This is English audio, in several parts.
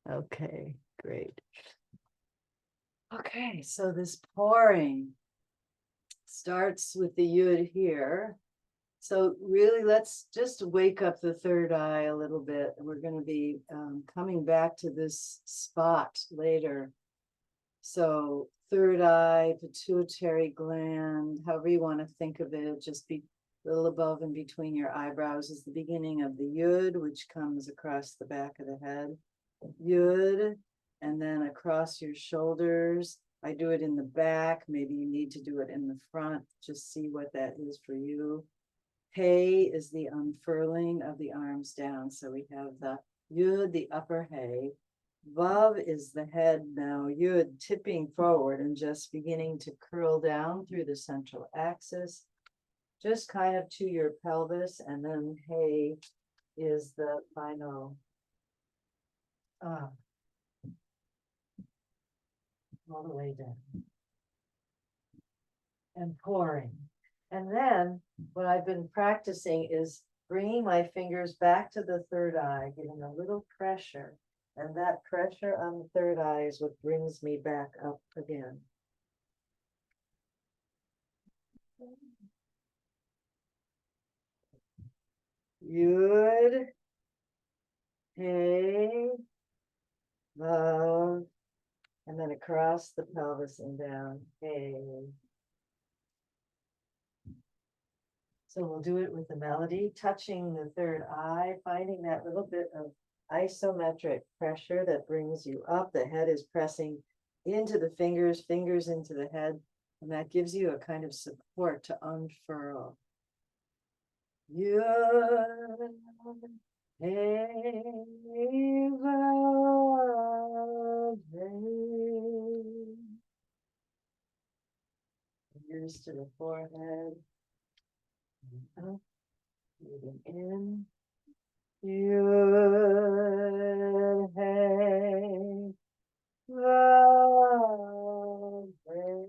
Okay, great. Okay, so this pouring starts with the yud here. So really, let's just wake up the third eye a little bit. We're going to be coming back to this spot later. So third eye, pituitary gland, however you want to think of it, just be a little above and between your eyebrows is the beginning of the yud, which comes across the back of the head. Yud, and then across your shoulders. I do it in the back. Maybe you need to do it in the front. Just see what that is for you. Hey is the unfurling of the arms down. So we have the yud, the upper hey. Vav is the head now, yud tipping forward and just beginning to curl down through the central axis, just kind of to your pelvis. And then hey is the final all the way down and pouring. And then what I've been practicing is bringing my fingers back to the third eye, giving a little pressure. And that pressure on the third eye is what brings me back up again. Yud, hey, vav, and then across the pelvis and down, hey. So we'll do it with the melody, touching the third eye, finding that little bit of isometric pressure that brings you up. The head is pressing into the fingers, fingers into the head, and that gives you a kind of support to unfurl. Yud, hey, vav, hey. Fingers to the forehead. Up, breathing in. Yud, hey, vav, hey.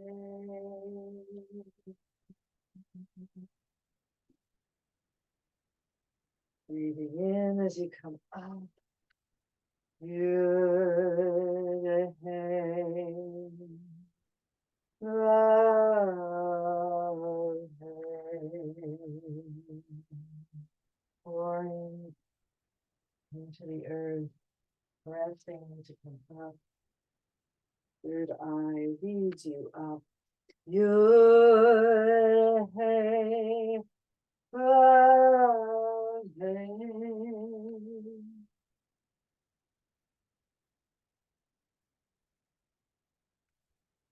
Breathing in as you come up. Yud, hey, vav, hey. Pouring into the earth, pressing to come up. Third eye leads you up. Yud, hey, vav, hey.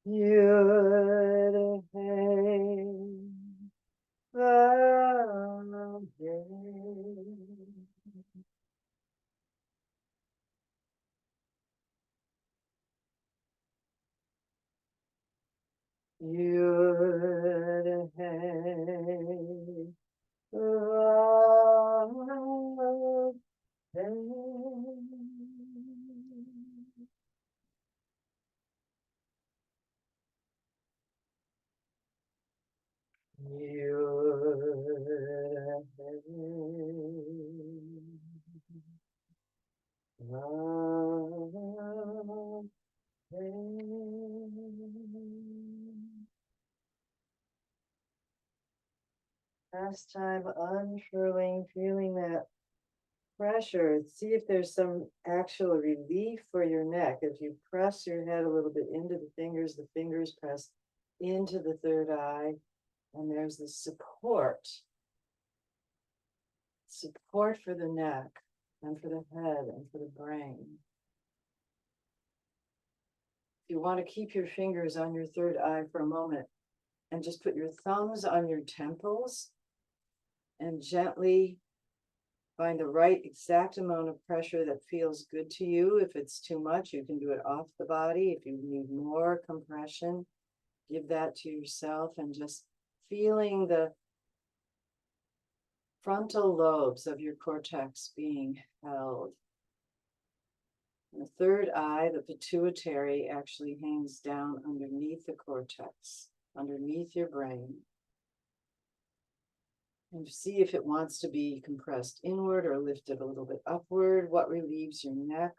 Yud, hey, vav, hey. Yud, hey, vav, hey. Yud, hey, vav, hey. Last time unfurling, feeling that pressure. See if there's some actual relief for your neck. If you press your head a little bit into the fingers press into the third eye, and there's the support for the neck and for the head and for the brain. If you want to keep your fingers on your third eye for a moment and just put your thumbs on your temples and gently find the right exact amount of pressure that feels good to you. If it's too much, you can do it off the body. If you need more compression, give that to yourself, and just feeling the frontal lobes of your cortex being held. And the third eye, the pituitary, actually hangs down underneath the cortex, underneath your brain. And see if it wants to be compressed inward or lifted a little bit upward. What relieves your neck?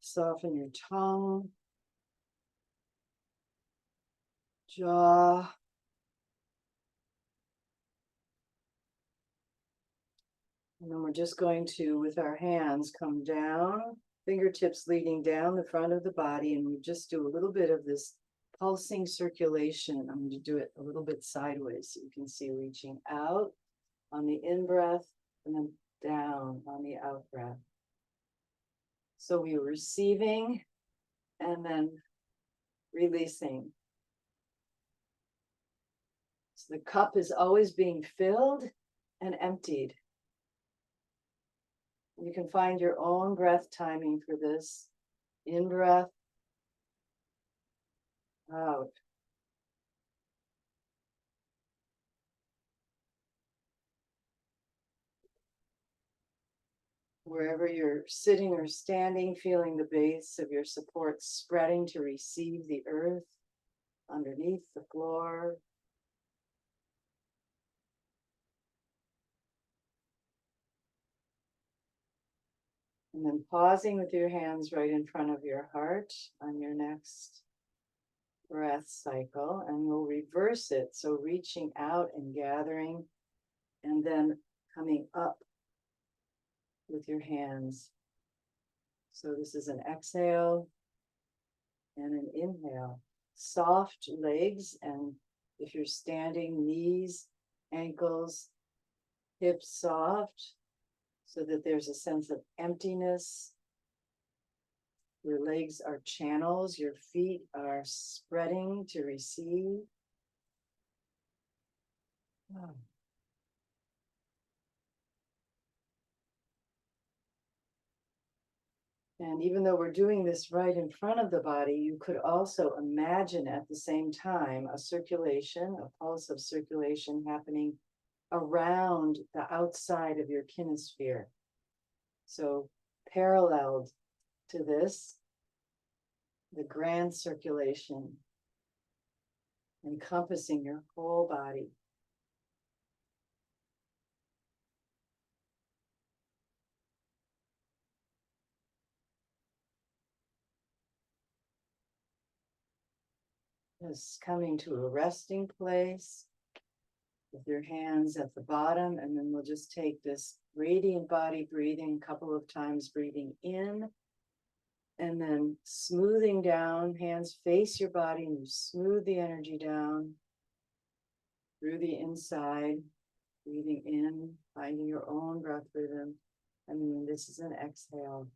Soften your tongue, jaw. And then we're just going to, with our hands, come down, fingertips leading down the front of the body, and we just do a little bit of this pulsing circulation. I'm going to do it a little bit sideways so you can see reaching out on the in-breath and then down on the out-breath. So we are receiving and then releasing. So the cup is always being filled and emptied. You can find your own breath timing for this. In breath, out. Wherever you're sitting or standing, feeling the base of your support spreading to receive the earth underneath the floor. And then pausing with your hands right in front of your heart on your next breath cycle, and we'll reverse it. So reaching out and gathering, and then coming up with your hands. So this is an exhale and an inhale. Soft legs, and if you're standing, knees, ankles, hips soft, so that there's a sense of emptiness. Your legs are channels, your feet are spreading to receive. And even though we're doing this right in front of the body, you could also imagine at the same time a circulation, a pulse of circulation happening around the outside of your kinesphere. So paralleled to this, the grand circulation encompassing your whole body. Just coming to a resting place with your hands at the bottom, and then we'll just take this radiant body breathing a couple of times, breathing in and then smoothing down. Hands face your body and you smooth the energy down through the inside, breathing in, finding your own breath rhythm. And then this is an exhale.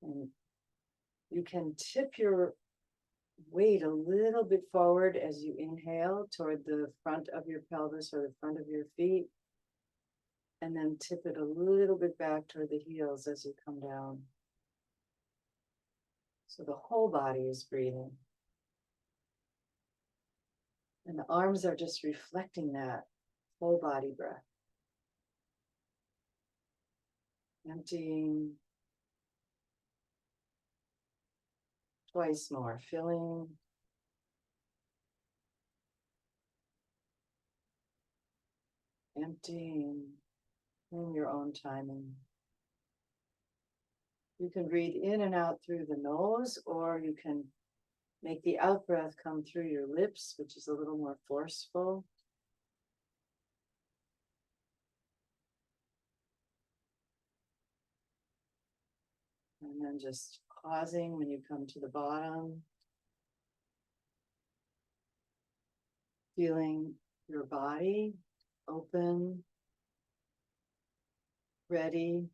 And you can tip your weight a little bit forward as you inhale toward the front of your pelvis or the front of your feet, and then tip it a little bit back toward the heels as you come down. So the whole body is breathing. And the arms are just reflecting that whole body breath. Emptying. Twice more, filling. Emptying in your own timing. You can breathe in and out through the nose, or you can make the out breath come through your lips, which is a little more forceful. And then just pausing when you come to the bottom. Feeling your body open, ready.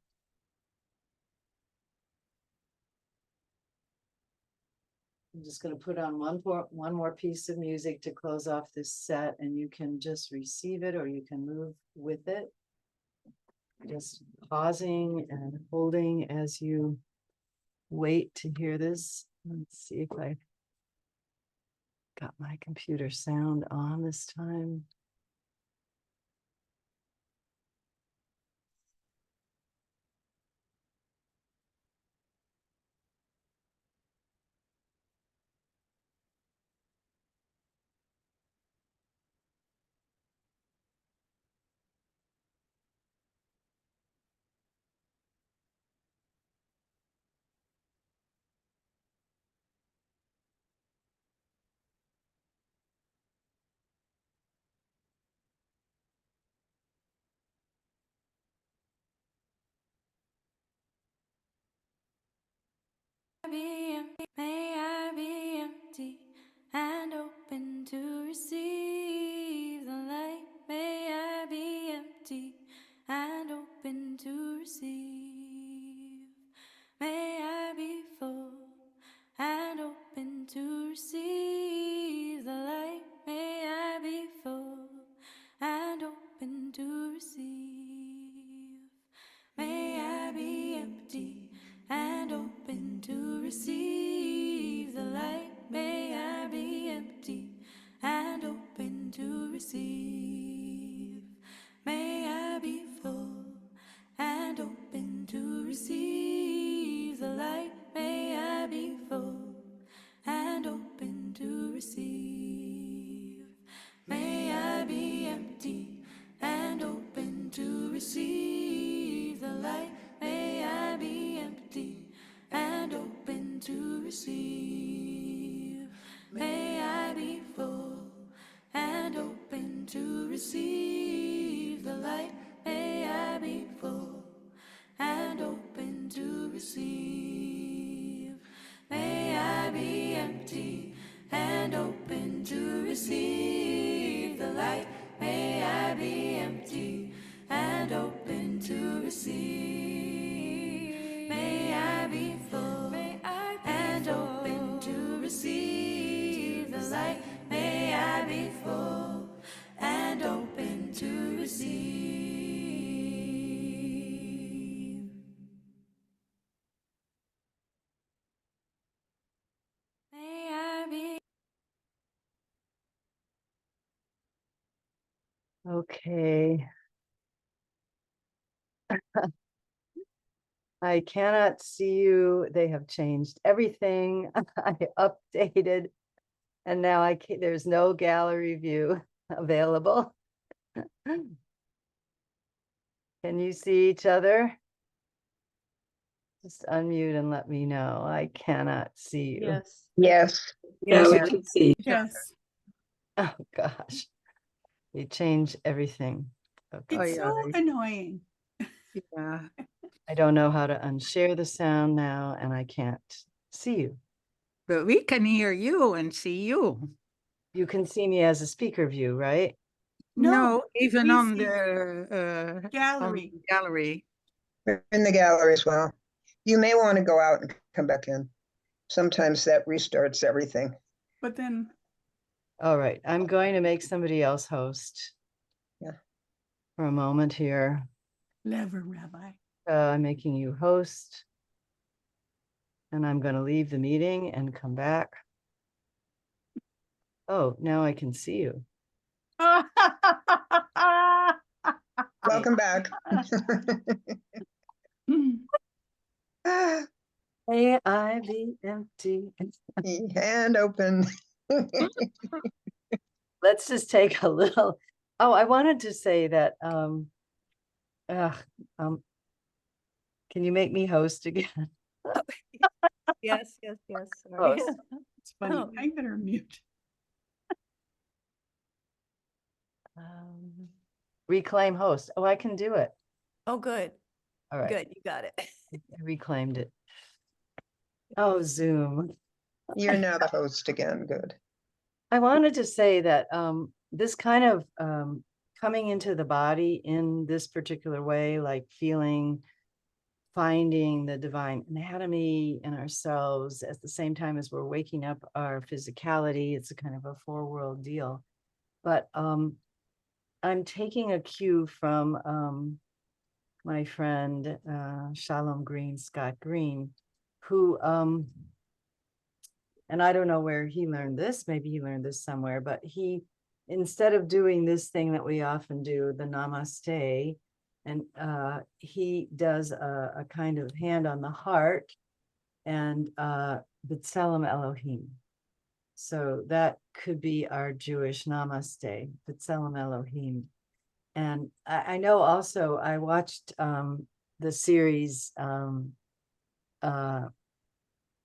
I'm just going to put on one more piece of music to close off this set, and you can just receive it or you can move with it. Just pausing and holding as you wait to hear this. Let's see if I got my computer sound on this time. May I be empty and open to receive the light. May I be empty and open to receive. May I be full and open to receive the light. May I be full and open to receive. May I be empty and open to receive the light. May I be empty and open to receive. May I be full and open to receive the light. May I be full and open to receive. May I be empty and open to receive the light. May I be empty and open to receive. May I be full and open to receive the light. May I be full and open to receive. May I be empty and open to receive the light. May I be empty and open to receive. May I be full and open to receive the light. May I be full and open to receive. May I be. Okay. I cannot see you. They have changed everything. I updated, and now there's no gallery view available. Can you see each other? Just unmute and let me know. I cannot see you. Yes. Yes. Yes. we can see. Yes. Oh gosh. They changed everything. Okay. It's so annoying. Yeah. I don't know how to unshare the sound now, and I can't see you. But we can hear you and see you. You can see me as a speaker view, right? No, even we on see the gallery. gallery. We're in the gallery as well. You may want to go out and come back in. Sometimes that restarts everything. But then, All right, I'm going to make somebody else host. Yeah. For a moment here. clever rabbi. I'm making you host. And I'm going to leave the meeting and come back. Oh, now I can see you. Welcome back. May I be empty? Hand open. Let's just take a little. Oh, I wanted to say that can you make me host again? Yes. Sorry. Host. It's funny. Oh. I better mute. Reclaim host. Oh, I can do it. Oh, good. All right. Good. You got it. I reclaimed it. Oh, Zoom. You're now the host again. Good. I wanted to say that this kind of coming into the body in this particular way, like finding the divine anatomy in ourselves at the same time as we're waking up our physicality. It's a kind of a four-world deal. But I'm taking a cue from my friend Shalom Green, Scott Green, who and I don't know where he learned this, maybe he learned this somewhere, but he, instead of doing this thing that we often do, the namaste, and he does a kind of hand on the heart and B'Tselem Elohim. So that could be our Jewish namaste, B'Tselem Elohim. And I know also I watched the series,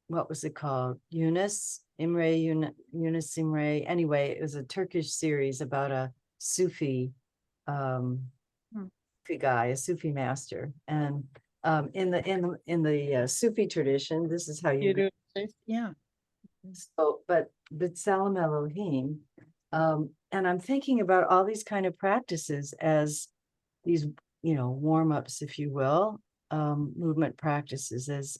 what was it called? Yunus Imre. Anyway, it was a Turkish series about a Sufi, Sufi guy, a Sufi master. And in the Sufi tradition, this is how you You do, yeah. so, but B'Tselem Elohim, and I'm thinking about all these kind of practices as these, warm-ups, if you will, movement practices as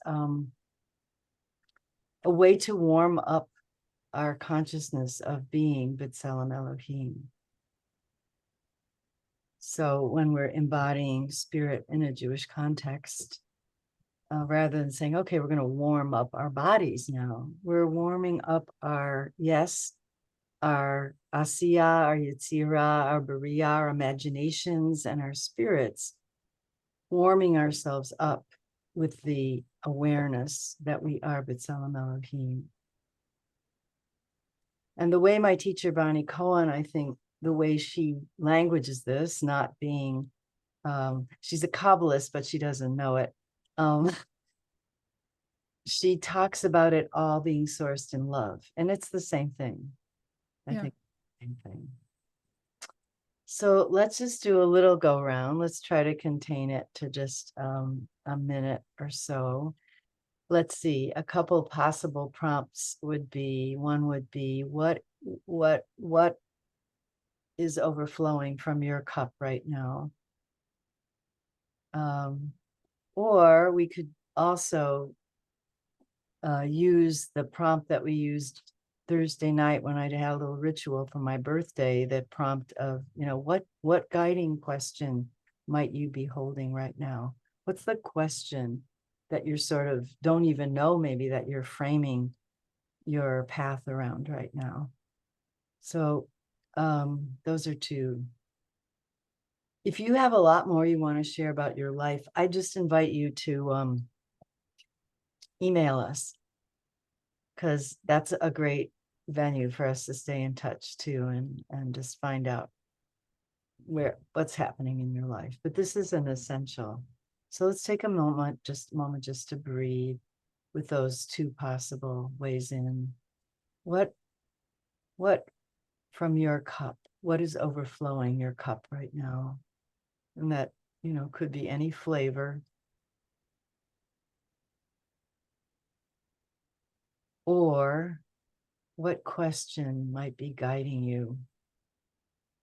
a way to warm up our consciousness of being B'Tselem Elohim. So when we're embodying spirit in a Jewish context, rather than saying, okay, we're going to warm up our bodies now, we're warming up our asiya, our yitzira, our bariya, our imaginations, and our spirits, warming ourselves up with the awareness that we are B'Tselem Elohim. And the way my teacher, Bonnie Cohen, I think the way she languages this, not being, she's a Kabbalist, but she doesn't know it. She talks about it all being sourced in love. And it's the same thing. I think same thing. So let's just do a little go round. Let's try to contain it to just a minute or so. Let's see, a couple possible prompts would be, one would be, what is overflowing from your cup right now? Or we could also use the prompt that we used Thursday night when I had a little ritual for my birthday, that prompt of, what guiding question might you be holding right now? What's the question that you're sort of don't even know, maybe, that you're framing your path around right now? So those are two. If you have a lot more you want to share about your life, I just invite you to email us, because that's a great venue for us to stay in touch too, and just find out what's happening in your life. But this is an essential. So let's take a moment just to breathe with those two possible ways in. What from your cup, what is overflowing your cup right now? And that, could be any flavor. Or what question might be guiding you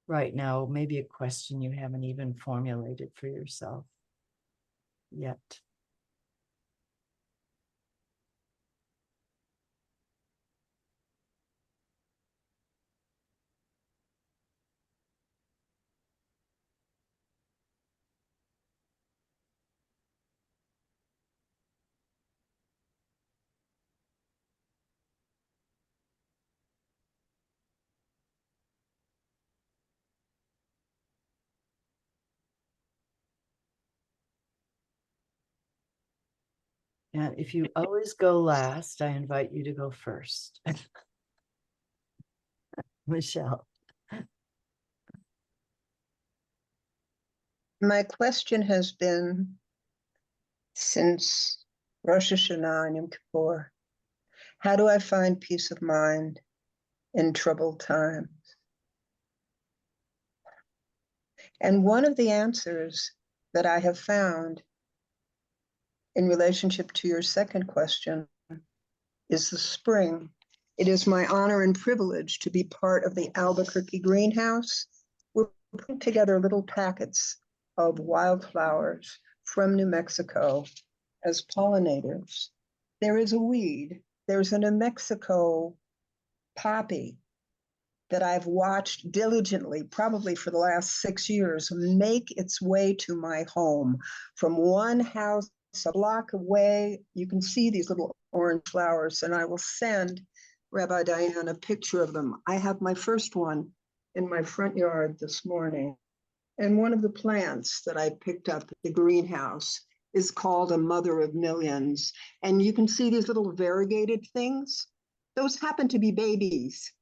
right now? Maybe a question you haven't even formulated for yourself yet. And if you always go last, I invite you to go first. Michelle. My question has been, since Rosh Hashanah and Yom Kippur, how do I find peace of mind in troubled times? And one of the answers that I have found in relationship to your second question is the spring. It is my honor and privilege to be part of the Albuquerque greenhouse. We're putting together little packets of wildflowers from New Mexico as pollinators. There is a weed. There's a New Mexico poppy that I've watched diligently, probably for the last 6 years, make its way to my home. From one house a block away, you can see these little orange flowers, and I will send Rabbi Diane a picture of them. I have my first one in my front yard this morning. And one of the plants that I picked up at the greenhouse is called a mother of millions. And you can see these little variegated things. Those happen to be babies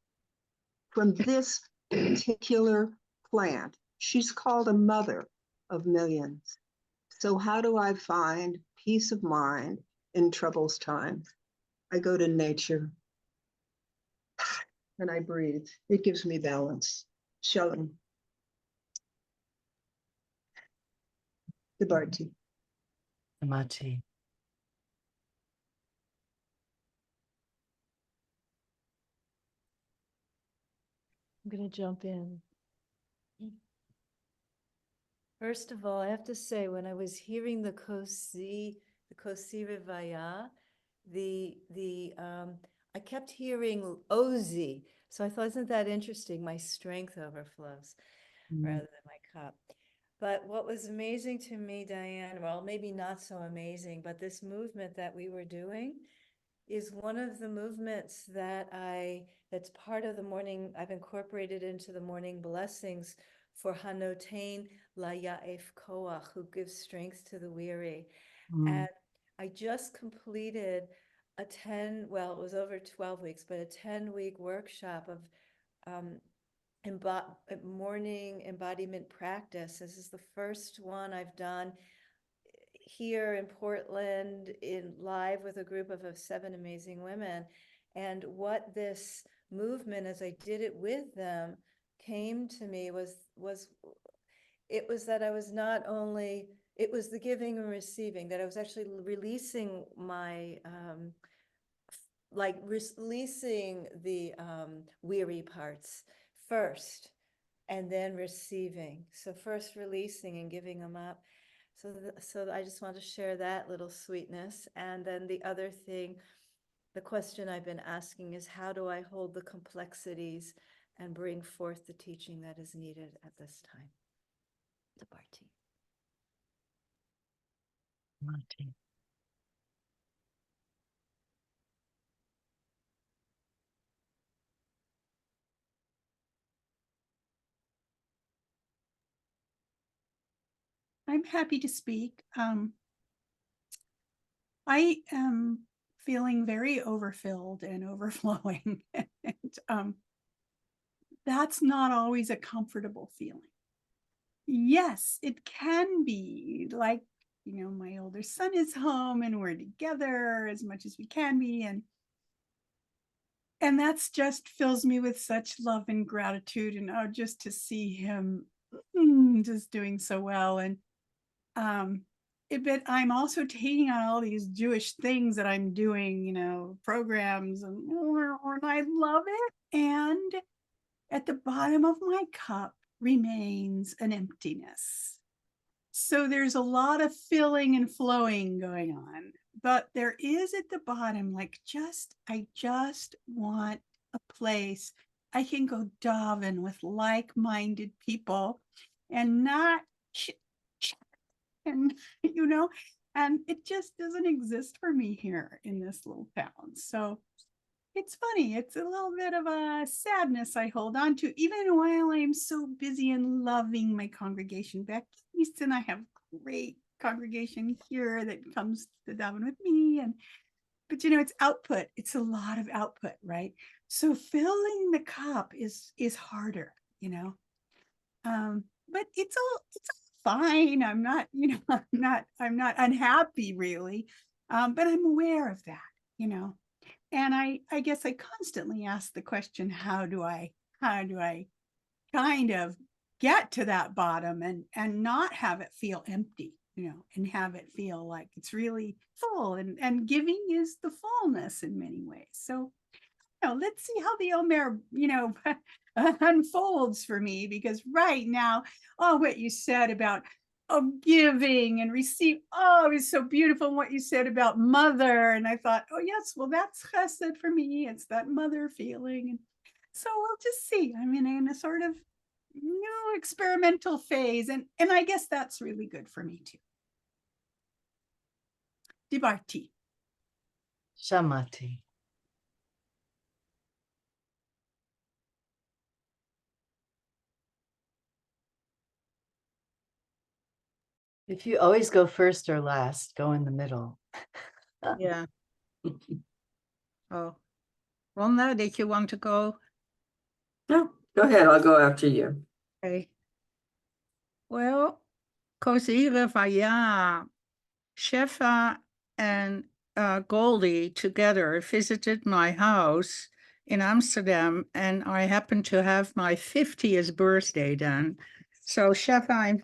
from this particular plant. She's called a mother of millions. So how do I find peace of mind in troublous times? I go to nature and I breathe. It gives me balance. Shalom. Debarti. Shamati. I'm going to jump in. First of all, I have to say, when I was hearing the Kosi Rivaya, I kept hearing Ozi. So I thought, isn't that interesting? My strength overflows rather than my cup. But what was amazing to me, Diane, well, maybe not so amazing, but this movement that we were doing is one of the movements that's part of the morning, I've incorporated into the morning blessings for Hanotain La Ya'ef Koach, who gives strength to the weary. And I just completed it was over 12 weeks, but a 10-week workshop of morning embodiment practice. This is the first one I've done here in Portland in live with a group of 7 amazing women. And what this movement, as I did it with them, came to me was that I was not only, it was the giving and receiving, that I was actually releasing my releasing the weary parts first, and then receiving. So first releasing and giving them up. So I just want to share that little sweetness. And then the other thing, the question I've been asking is, how do I hold the complexities and bring forth the teaching that is needed at this time? The Bharti. Shamati. I'm happy to speak. I am feeling very overfilled and overflowing. And that's not always a comfortable feeling. Yes, it can be like, my older son is home and we're together as much as we can be. And that's just fills me with such love and gratitude, and just to see him just doing so well. And but I'm also taking on all these Jewish things that I'm doing, programs, and I love it. And at the bottom of my cup remains an emptiness. So there's a lot of filling and flowing going on, but there is at the bottom, I just want a place I can go daven with like-minded people and not and and it just doesn't exist for me here in this little town. So it's funny, it's a little bit of a sadness I hold on to, even while I'm so busy and loving my congregation back east, and I have great congregation here that comes to daven with me. But it's output, it's a lot of output, right? So filling the cup is harder, but it's all fine. I'm not, I'm not unhappy really, but I'm aware of that, and I guess I constantly ask the question, how do I kind of get to that bottom and not have it feel empty, and have it feel like it's really full, and giving is the fullness in many ways. So let's see how the Omer, unfolds for me, because right now, what you said about giving and receive, it was so beautiful. What you said about mother, and I thought, oh yes, well, that's chesed for me. It's that mother feeling. And so we'll just see. I'm in a sort of new experimental phase, and I guess that's really good for me too. Dibarti. Shamati. If you always go first or last, go in the middle. Yeah. Oh, Rhonda, did you want to go? No, go ahead. I'll go after you. Okay. Well, Cozy Revaya, Shefa and Goldie together visited my house in Amsterdam, and I happened to have my 50th birthday then. So Shefa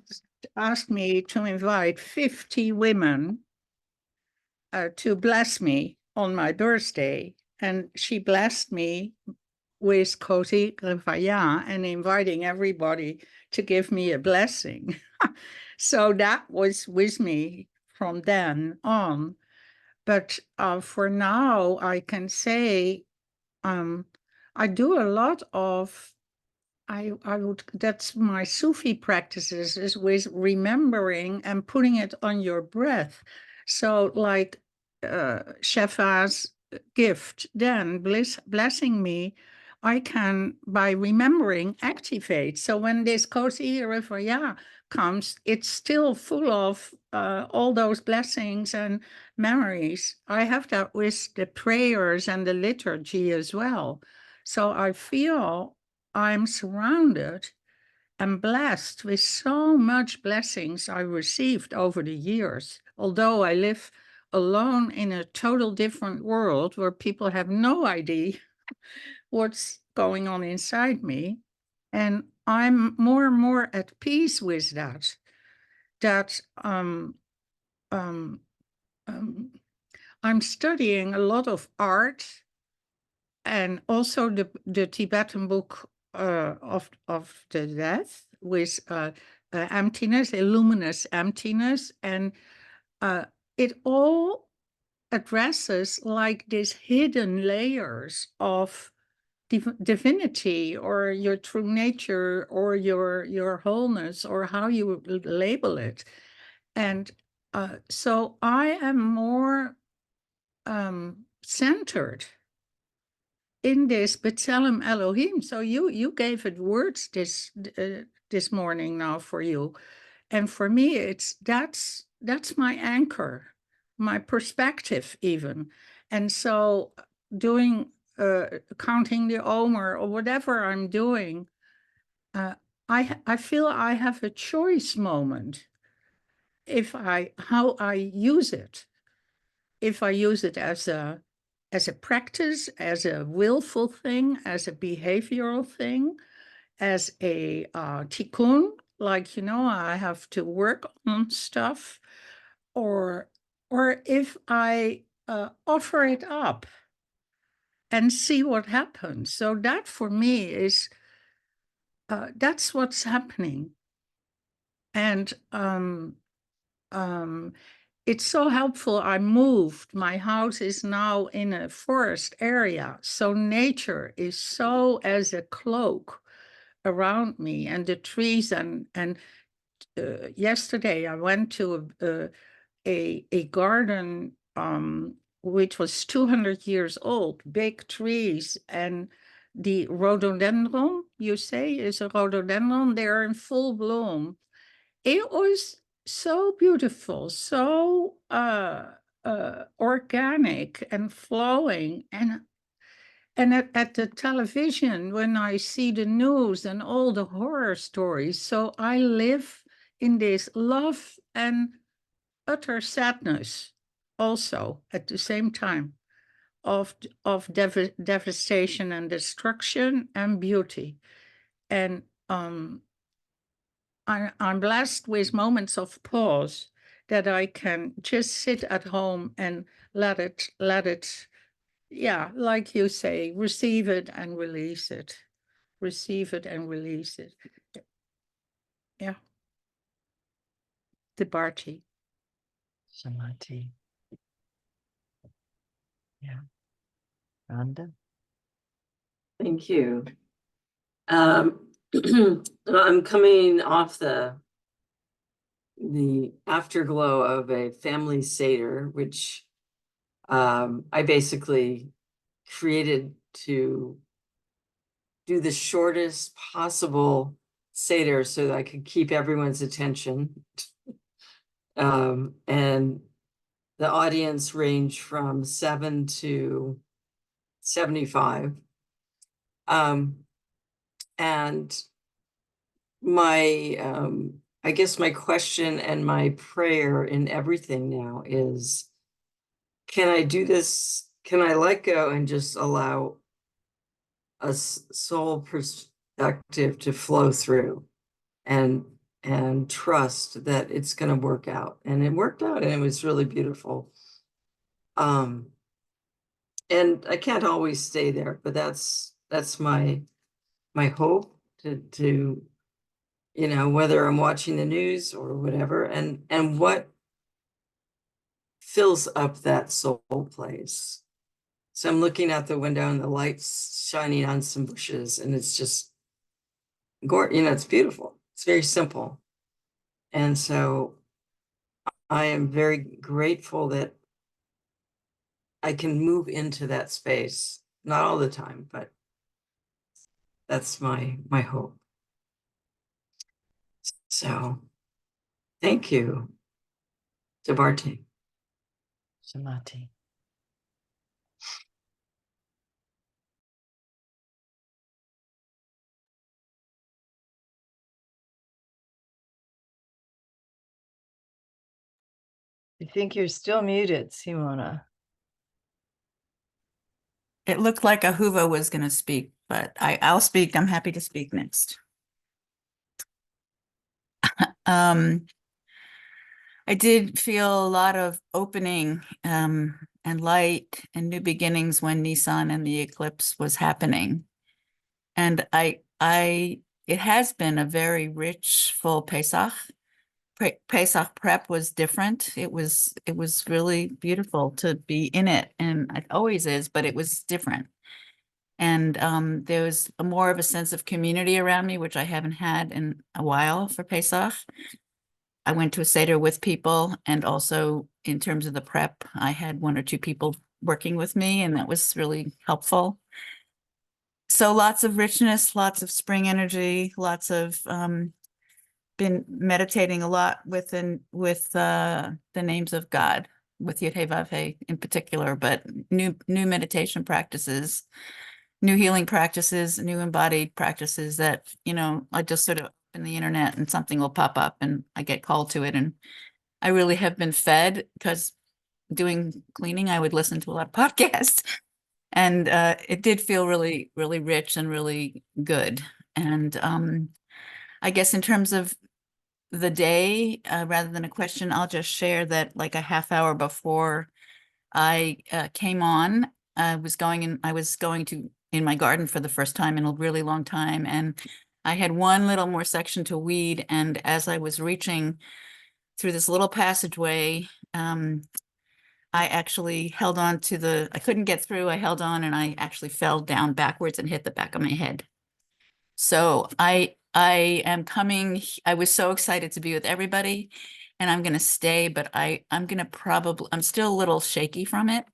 asked me to invite 50 women to bless me on my birthday. And she blessed me with Koti Grevaya and inviting everybody to give me a blessing. So that was with me from then on. But for now, I can say I do a lot of, that's my Sufi practices, is with remembering and putting it on your breath. So like Shefa's gift, then blessing me, I can, by remembering, activate. So when this Kosi Rivaya comes, it's still full of all those blessings and memories. I have that with the prayers and the liturgy as well. So I feel I'm surrounded and blessed with so much blessings I received over the years. Although I live alone in a total different world where people have no idea what's going on inside me. And I'm more and more at peace with that. I'm studying a lot of art and also the Tibetan book of the death with emptiness, a luminous emptiness, and it all addresses like these hidden layers of divinity or your true nature or your wholeness or how you label it. And so I am more centered in this B'Tselem Elohim. So you gave it words this morning now for you, and for me that's my anchor, my perspective even. And so doing counting the Omer or whatever I'm doing, I feel I have a choice moment how I use it. If I use it as a practice, as a willful thing, as a behavioral thing, as a tikkun, like, I have to work on stuff, or if I offer it up and see what happens. So that for me is, that's what's happening. And it's so helpful. I moved. My house is now in a forest area. So nature is so as a cloak around me, and the trees. And yesterday I went to a garden which was 200 years old, big trees, and the rhododendron, you say, is a rhododendron. They're in full bloom. It was so beautiful, so organic and flowing. And at the television, when I see the news and all the horror stories, so I live in this love and utter sadness also at the same time of devastation and destruction and beauty. And I'm blessed with moments of pause that I can just sit at home and let it, yeah, like you say, receive it and release it. Receive it and release it. Yeah. The Barti. Samadhi. Yeah. Rhonda? Thank you. I'm coming off the afterglow of a family Seder, which I basically created to do the shortest possible Seder so that I could keep everyone's attention. And the audience ranged from 7 to 75. And my, I guess my question and my prayer in everything now is, can I do this? Can I let go and just allow a soul perspective to flow through and trust that it's going to work out? And it worked out, and it was really beautiful. And I can't always stay there, but that's my hope to, you know, whether I'm watching the news or whatever, and what fills up that soul place. So I'm looking out the window and the lights shining on some bushes, and it's just gorgeous. You know, it's beautiful. It's very simple. And so I am very grateful that I can move into that space. Not all the time, but that's my hope. So thank you, Debarty. Samadhi. I think you're still muted, Simona. It looked like Ahuva was going to speak, but I'll speak. I'm happy to speak next. I did feel a lot of opening and light and new beginnings when Nissan and the eclipse was happening. And it has been a very rich, full Pesach. Pesach prep was different. It was really beautiful to be in it, and it always is, but it was different. And there was more of a sense of community around me, which I haven't had in a while for Pesach. I went to a Seder with people, and also in terms of the prep, I had 1 or 2 people working with me, and that was really helpful. So lots of richness, lots of spring energy, lots of been meditating a lot with the names of God, with Yud Hey Vav Hey in particular, but new meditation practices, new healing practices, new embodied practices that, you know, I just sort of open the internet and something will pop up and I get called to it. And I really have been fed, because doing cleaning, I would listen to a lot of podcasts. And it did feel really, really rich and really good. And I guess in terms of the day, rather than a question, I'll just share that like a half hour before I came on, I was going to in my garden for the first time in a really long time. And I had one little more section to weed. And as I was reaching through this little passageway, I actually held on to I couldn't get through. I held on and I actually fell down backwards and hit the back of my head. So I am coming. I was so excited to be with everybody, and I'm going to stay, but I'm still a little shaky from it.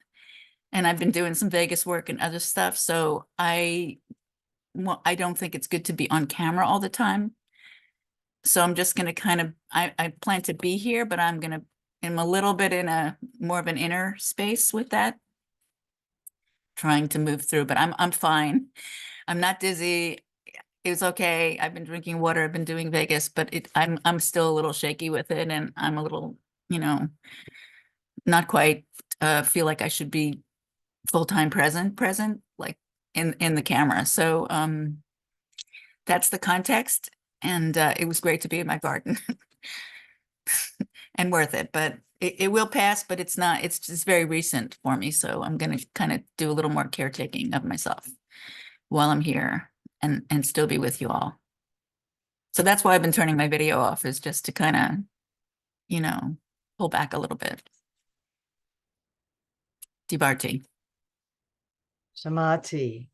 And I've been doing some Vegas work and other stuff. So I don't think it's good to be on camera all the time. So I'm just going to I plan to be here, but I'm a little bit in a more of an inner space with that, trying to move through, but I'm fine. I'm not dizzy. It was okay. I've been drinking water. I've been doing Vegas, but I'm still a little shaky with it, and I'm a little, you know, not quite feel like I should be full-time present, like in the camera. So that's the context, and it was great to be in my garden and worth it. But it will pass, but it's just very recent for me. So I'm going to kind of do a little more caretaking of myself while I'm here and still be with you all. So that's why I've been turning my video off, is just to kind of, you know, pull back a little bit. Dibarti. Shamati.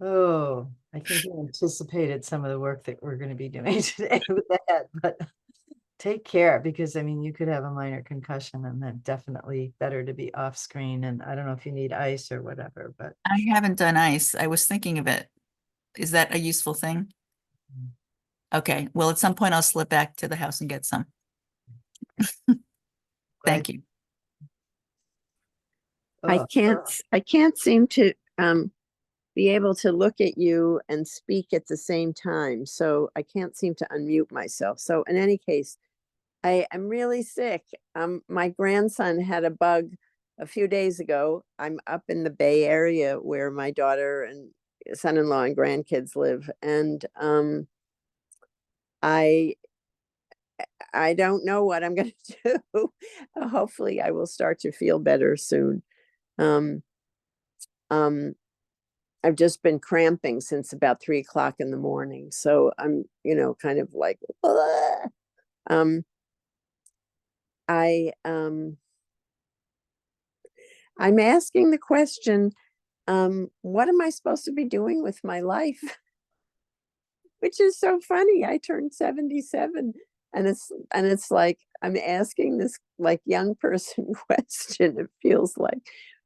Oh, I think you anticipated some of the work that we're going to be doing today with that, but take care, because I mean, you could have a minor concussion, and then definitely better to be off screen. And I don't know if you need ice or whatever, but I haven't done ice. I was thinking of it. Is that a useful thing? Okay. Well, at some point I'll slip back to the house and get some. Thank you. oh, I can't seem to be able to look at you and speak at the same time. So I can't seem to unmute myself. So in any case, I am really sick. My grandson had a bug a few days ago. I'm up in the Bay Area where my daughter and son-in-law and grandkids live. And I don't know what I'm going to do. Hopefully I will start to feel better soon. Um, um, I've just been cramping since about 3 o'clock in the morning. So I'm, kind of like, "Ugh." um, I, I'm asking the question, what am I supposed to be doing with my life? Which is so funny. I turned 77 and it's like I'm asking this like young person question, it feels like,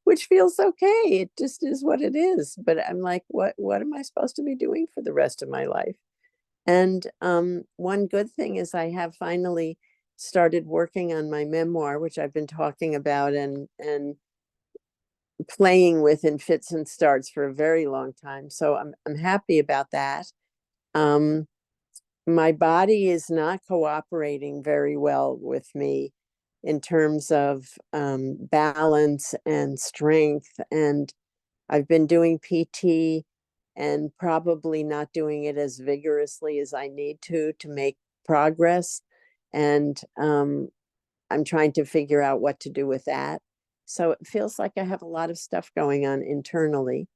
which feels okay. It just is what it is. But I'm like, what am I supposed to be doing for the rest of my life? And one good thing is I have finally started working on my memoir, which I've been talking about and playing with in fits and starts for a very long time. So I'm happy about that. Um, my body is not cooperating very well with me in terms of balance and strength. And I've been doing PT and probably not doing it as vigorously as I need to make progress. And I'm trying to figure out what to do with that. So it feels like I have a lot of stuff going on internally.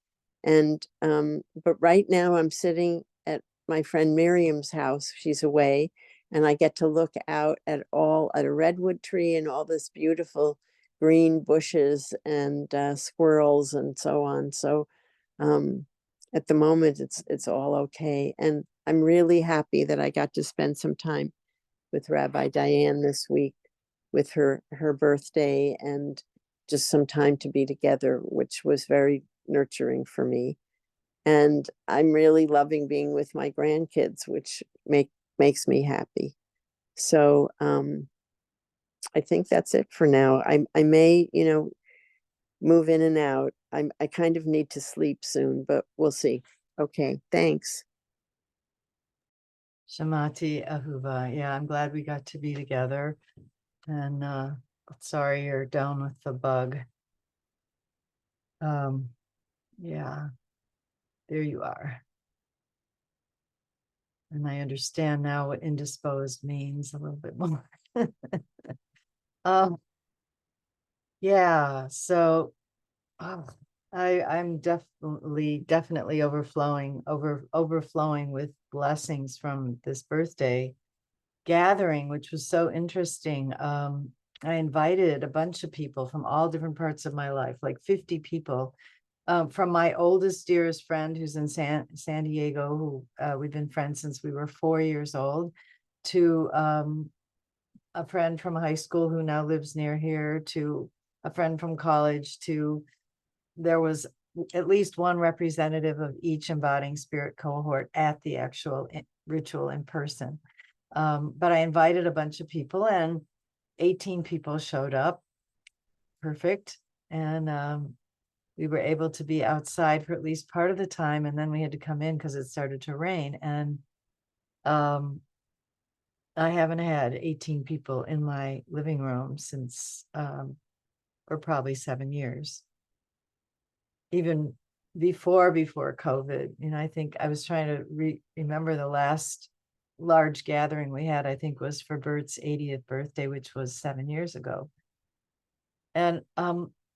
And but right now I'm sitting at my friend Miriam's house. She's away, and I get to look out at a redwood tree and all this beautiful green bushes and squirrels and so on. So at the moment it's all okay. And I'm really happy that I got to spend some time with Rabbi Diane this week with her birthday and just some time to be together, which was very nurturing for me. And I'm really loving being with my grandkids, which makes me happy. So I think that's it for now. I may, move in and out. I kind of need to sleep soon, but we'll see. Okay, thanks. Shamati Ahuva. Yeah, I'm glad we got to be together. And sorry you're down with the bug. Yeah, there you are. And I understand now what indisposed means a little bit more. Yeah, so I'm definitely overflowing with blessings from this birthday gathering, which was so interesting. I invited a bunch of people from all different parts of my life, like 50 people, from my oldest, dearest friend who's in San Diego, who we've been friends since we were 4 years old, to a friend from high school who now lives near here, to a friend from college, to there was at least one representative of each embodying spirit cohort at the actual ritual in person. But I invited a bunch of people and 18 people showed up. Perfect. And we were able to be outside for at least part of the time. And then we had to come in because it started to rain. And I haven't had 18 people in my living room since, or probably 7 years. Even before COVID, I think I was trying to remember the last large gathering we had, I think was for Bert's 80th birthday, which was 7 years ago. And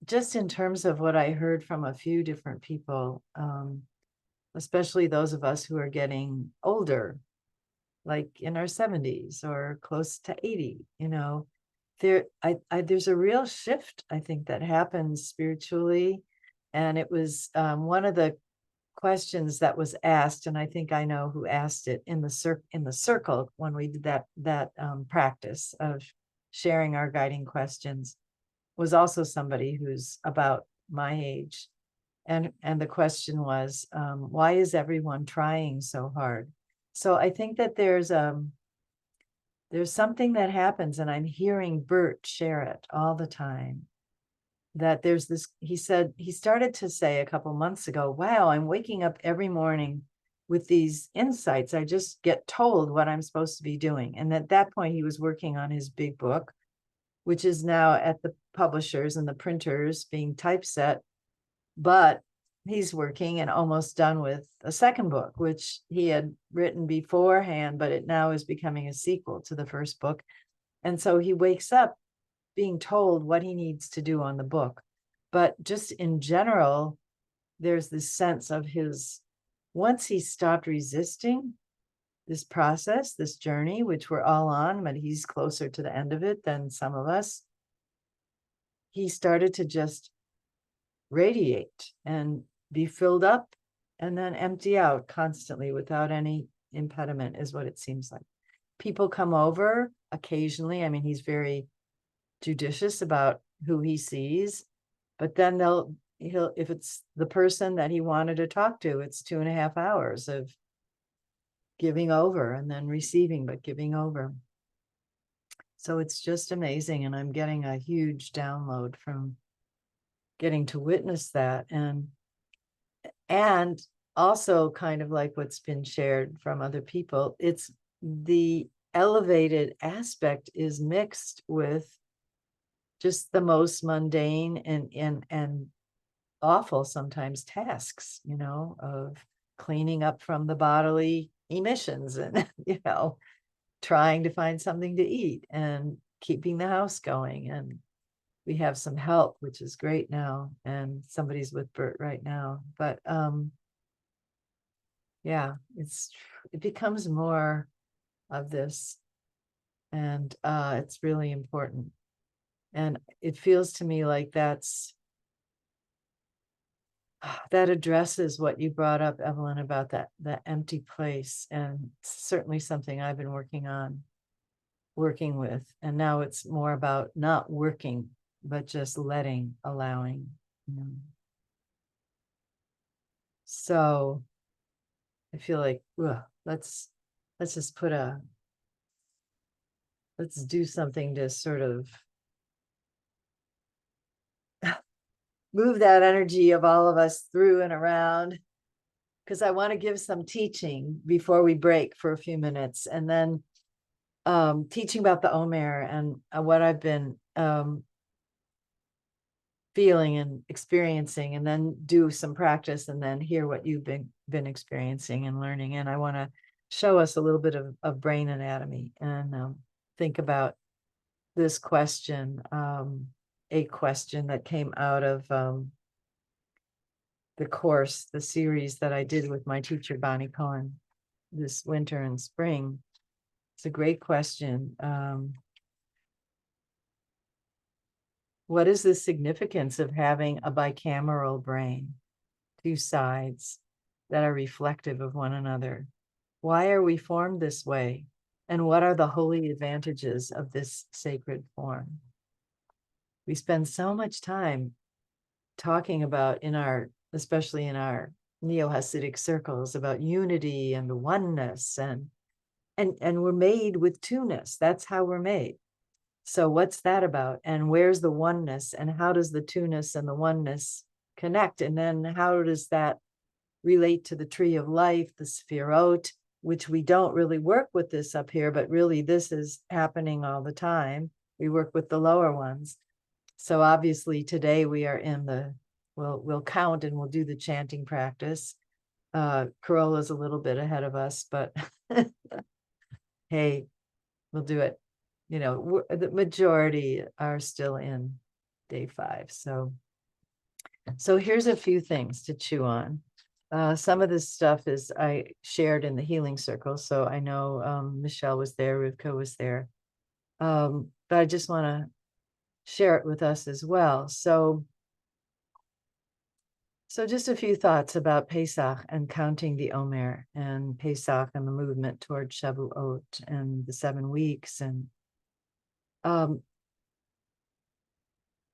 just in terms of what I heard from a few different people, especially those of us who are getting older, like in our 70s or close to 80, there's a real shift, I think, that happens spiritually. And it was one of the questions that was asked, and I think I know who asked it in the circle when we did that practice of sharing our guiding questions, was also somebody who's about my age, and the question was, why is everyone trying so hard? So I think that there's something that happens, and I'm hearing Bert share it all the time, that there's this, he started to say a couple months ago, wow, I'm waking up every morning with these insights. I just get told what I'm supposed to be doing. And at that point, he was working on his big book, which is now at the publishers and the printers being typeset. But he's working and almost done with a second book, which he had written beforehand, but it now is becoming a sequel to the first book. And so he wakes up being told what he needs to do on the book. But just in general, there's this sense of once he stopped resisting this process, this journey, which we're all on, but he's closer to the end of it than some of us, he started to just radiate and be filled up and then empty out constantly without any impediment, is what it seems like. People come over occasionally. I mean, he's very judicious about who he sees, but then he'll, if it's the person that he wanted to talk to, it's 2.5 hours of giving over and then receiving, but giving over. So it's just amazing. And I'm getting a huge download from getting to witness that. And also kind of like what's been shared from other people, it's the elevated aspect is mixed with just the most mundane and awful sometimes tasks, of cleaning up from the bodily emissions and, trying to find something to eat and keeping the house going. And we have some help, which is great now. And somebody's with Bert right now. But yeah, it becomes more of this. And it's really important. And it feels to me like that addresses what you brought up, Evelyn, about that empty place. And certainly something I've been working with. And now it's more about not working, but just allowing. So I feel like, let's just let's do something to sort of move that energy of all of us through and around, because I want to give some teaching before we break for a few minutes, and then teaching about the Omer and what I've been feeling and experiencing, and then do some practice, and then hear what you've been experiencing and learning. And I want to show us a little bit of brain anatomy and think about this question, a question that came out of the course, the series that I did with my teacher, Bonnie Cohen, this winter and spring. It's a great question. What is the significance of having a bicameral brain, two sides that are reflective of one another? Why are we formed this way? And what are the holy advantages of this sacred form? We spend so much time talking about especially in our neo-Hasidic circles, about unity and the oneness, and we're made with two-ness. That's how we're made. So what's that about? And where's the oneness? And how does the two-ness and the oneness connect? And then how does that relate to the tree of life, the Sefirot, which we don't really work with this up here, but really this is happening all the time. We work with the lower ones. So obviously today we are in we'll count and we'll do the chanting practice. Corolla's a little bit ahead of us, but hey, we'll do it. The majority are still in day 5. So here's a few things to chew on. Some of this stuff is I shared in the healing circle. So I know Michelle was there, Rivka was there. But I just want to share it with us as well. So just a few thoughts about Pesach and counting the Omer, and Pesach and the movement toward Shavuot and the 7 weeks. And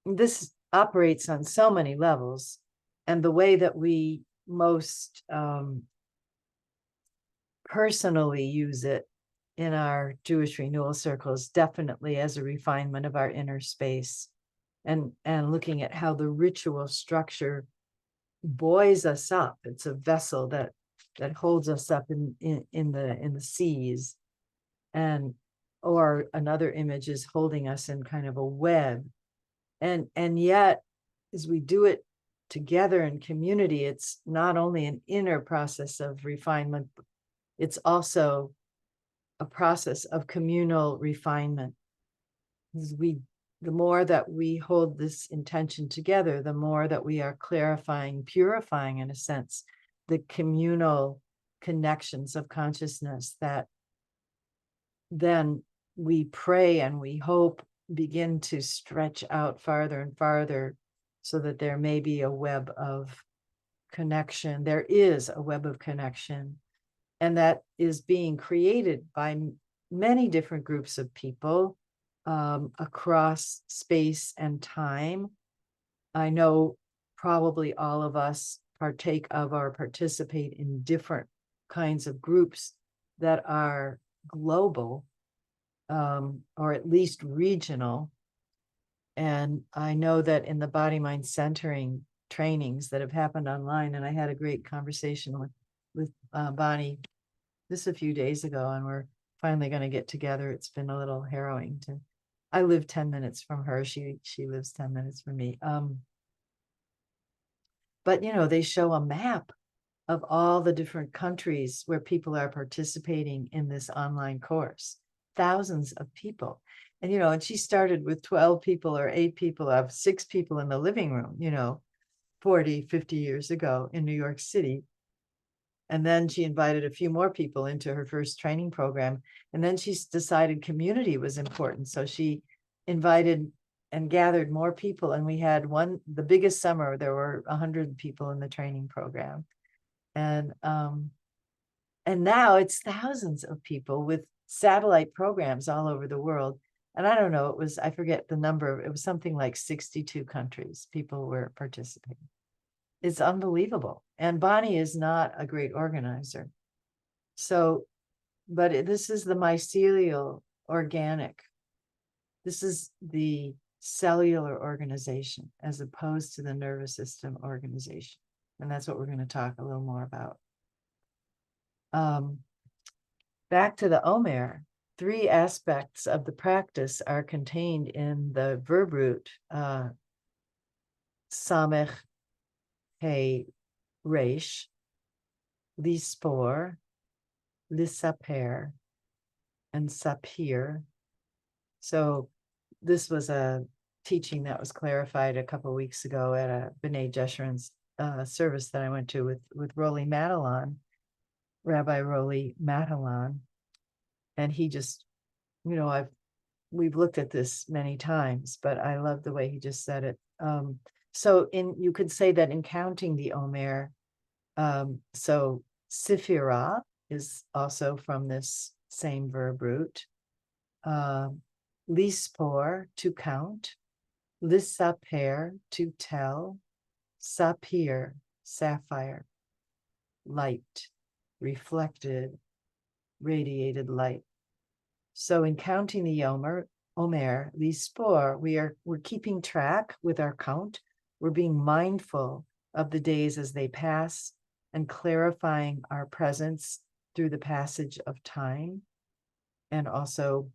this operates on so many levels, and the way that we most personally use it in our Jewish renewal circles, definitely as a refinement of our inner space, and looking at how the ritual structure buoys us up. It's a vessel that holds us up in the seas, or another image is holding us in kind of a web. And yet, as we do it together in community, it's not only an inner process of refinement, it's also a process of communal refinement. As we the more that we hold this intention together, the more that we are clarifying, purifying, in a sense, the communal connections of consciousness that then we pray and we hope begin to stretch out farther and farther so that there may be a web of connection. There is a web of connection, and that is being created by many different groups of people across space and time. I know probably all of us partake of or participate in different kinds of groups that are global, or at least regional. And I know that in the body mind centering trainings that have happened online, and I had a great conversation with Bonnie just a few days ago, and we're finally going to get together. It's been a little harrowing to, I live 10 minutes from her. She lives 10 minutes from me. But you know, they show a map of all the different countries where people are participating in this online course, thousands of people. And, you know, and she started with 12 people or 8 people, of 6 people in the living room, you know, 40, 50 years ago in New York City. And then she invited a few more people into her first training program. And then she decided community was important. So she invited and gathered more people. And we had the biggest summer, there were 100 people in the training program. And now it's thousands of people with satellite programs all over the world. And I don't know, I forget the number, it was something like 62 countries people were participating. It's unbelievable. And Bonnie is not a great organizer. So, but this is the mycelial organic. This is the cellular organization as opposed to the nervous system organization. And that's what we're going to talk a little more about. Back to the Omer, 3 aspects of the practice are contained in the verb root, samech, hey, resh, lispor, lisaper, and sapir. So this was a teaching that was clarified a couple of weeks ago at a B'nai Jeshurun's service that I went to with Roli Matalon, Rabbi Roli Matalon. And he just, you know, we've looked at this many times, but I love the way he just said it. So you could say that in counting the Omer, so Sifira is also from this same verb root. Lispor, to count. Lisaper, to tell. Sapir, sapphire. Light, reflected, radiated light. So in counting the Omer, lispor, we're keeping track with our count. We're being mindful of the days as they pass and clarifying our presence through the passage of time. And also,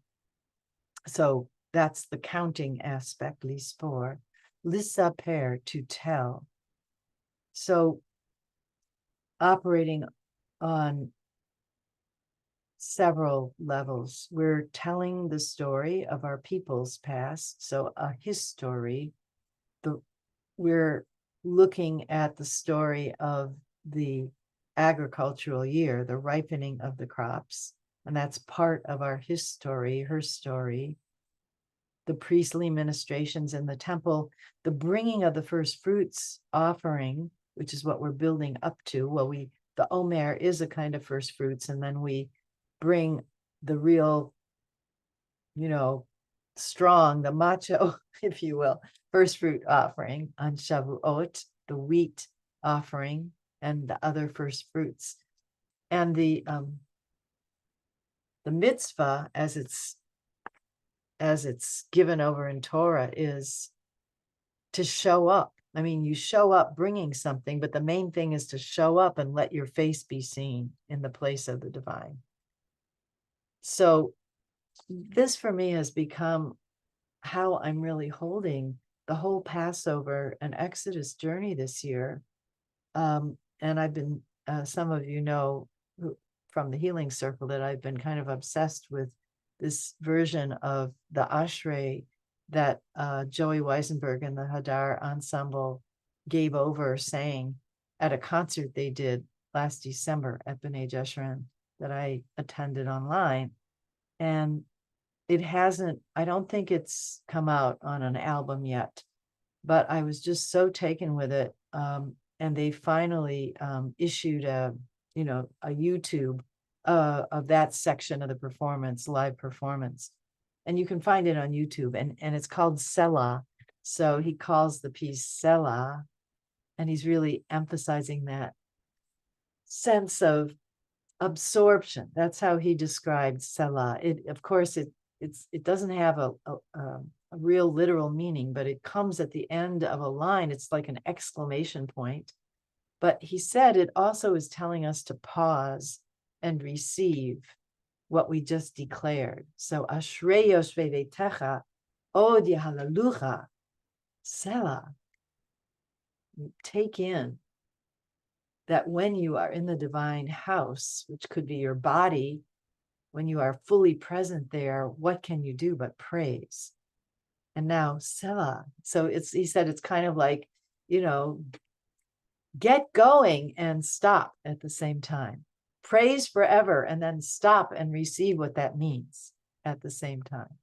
so that's the counting aspect, lispor. Lisaper, to tell. So operating on several levels, we're telling the story of our people's past. So a history. We're looking at the story of the agricultural year, the ripening of the crops, and that's part of our history, her story. The priestly ministrations in the temple, the bringing of the first fruits offering, which is what we're building up to. Well, the Omer is a kind of first fruits, and then we bring the real, you know, strong, the macho, if you will, first fruit offering on Shavuot, the wheat offering, and the other first fruits. And the mitzvah, as it's given over in Torah, is to show up. I mean, you show up bringing something, but the main thing is to show up and let your face be seen in the place of the divine. So this for me has become how I'm really holding the whole Passover and Exodus journey this year. And I've been, some of you know from the healing circle that I've been kind of obsessed with this version of the Ashrei that Joey Weisenberg and the Hadar Ensemble gave over saying at a concert they did last December at B'nai Jeshurun that I attended online. And it hasn't, I don't think it's come out on an album yet, but I was just so taken with it. And they finally issued a YouTube of that section of the performance, live performance. And you can find it on YouTube, and it's called Selah. So he calls the piece Selah, and he's really emphasizing that sense of absorption. That's how he described Selah. Of course, it doesn't have a real literal meaning, but it comes at the end of a line. It's like an exclamation point. But he said it also is telling us to pause and receive what we just declared. So Ashrei Yoshvei Veitecha Od Yahalalucha Selah. Take in that when you are in the divine house, which could be your body, when you are fully present there, what can you do but praise? And now Selah. So he said it's kind of like, get going and stop at the same time. Praise forever and then stop and receive what that means at the same time.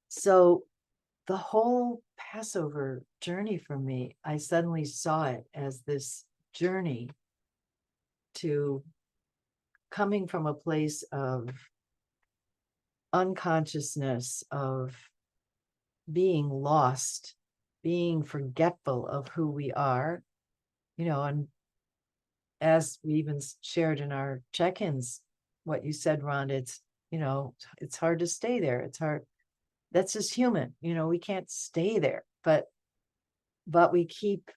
So the whole Passover journey for me, I suddenly saw it as this journey to coming from a place of unconsciousness, of being lost, being forgetful of who we are, and as we even shared in our check-ins, what you said, Ron, it's hard to stay there. It's hard. That's just human. We can't stay there, but we keep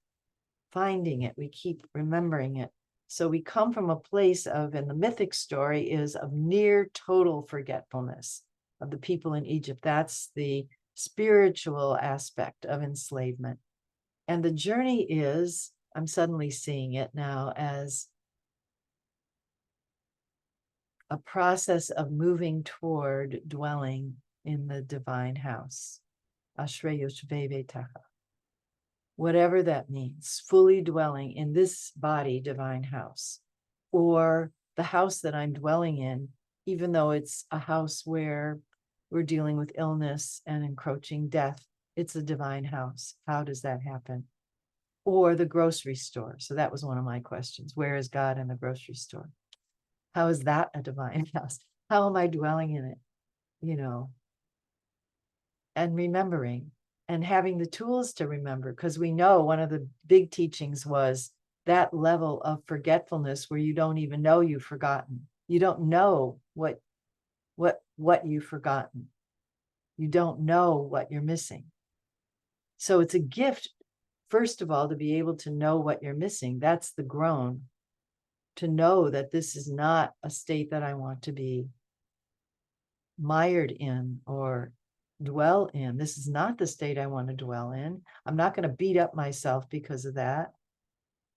finding it. We keep remembering it. So we come from a place of, and the mythic story is of near total forgetfulness of the people in Egypt. That's the spiritual aspect of enslavement. And the journey is, I'm suddenly seeing it now as a process of moving toward dwelling in the divine house. Ashrei Yoshvei Veitecha. Whatever that means, fully dwelling in this body, divine house, or the house that I'm dwelling in, even though it's a house where we're dealing with illness and encroaching death, it's a divine house. How does that happen? Or the grocery store. So that was one of my questions. Where is God in the grocery store? How is that a divine house? How am I dwelling in it? And remembering and having the tools to remember, because we know one of the big teachings was that level of forgetfulness where you don't even know you've forgotten. You don't know what you've forgotten. You don't know what you're missing. So it's a gift, first of all, to be able to know what you're missing. That's the groan, to know that this is not a state that I want to be mired in or dwell in. This is not the state I want to dwell in. I'm not going to beat up myself because of that.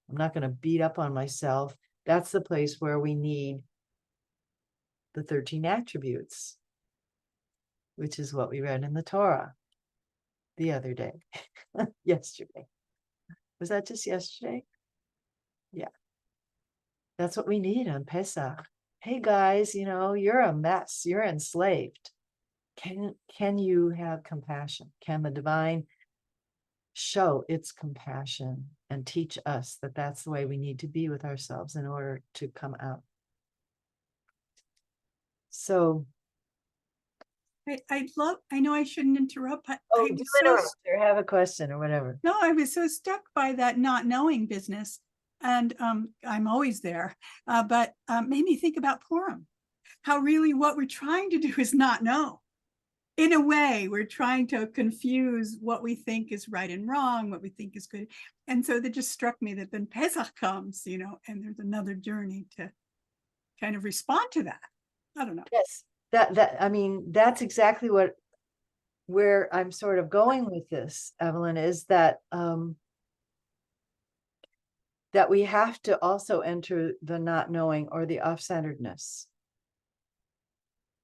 I'm not going to beat up on myself. That's the place where we need the 13 attributes, which is what we read in the Torah the other day, yesterday. Was that just yesterday? Yeah. That's what we need on Pesach. Hey guys, you're a mess. You're enslaved. Can you have compassion? Can the divine show its compassion and teach us that that's the way we need to be with ourselves in order to come out? So I know I shouldn't interrupt, but do I was so, interrupt or have a question or whatever. no, I was so struck by that not knowing business. And I'm always there, but made me think about Purim, how really what we're trying to do is not know. In a way, we're trying to confuse what we think is right and wrong, what we think is good. And so that just struck me that then Pesach comes, and there's another journey to kind of respond to that. I don't know. Yes, that's exactly where I'm sort of going with this, Evelyn, is that that we have to also enter the not knowing or the off-centeredness.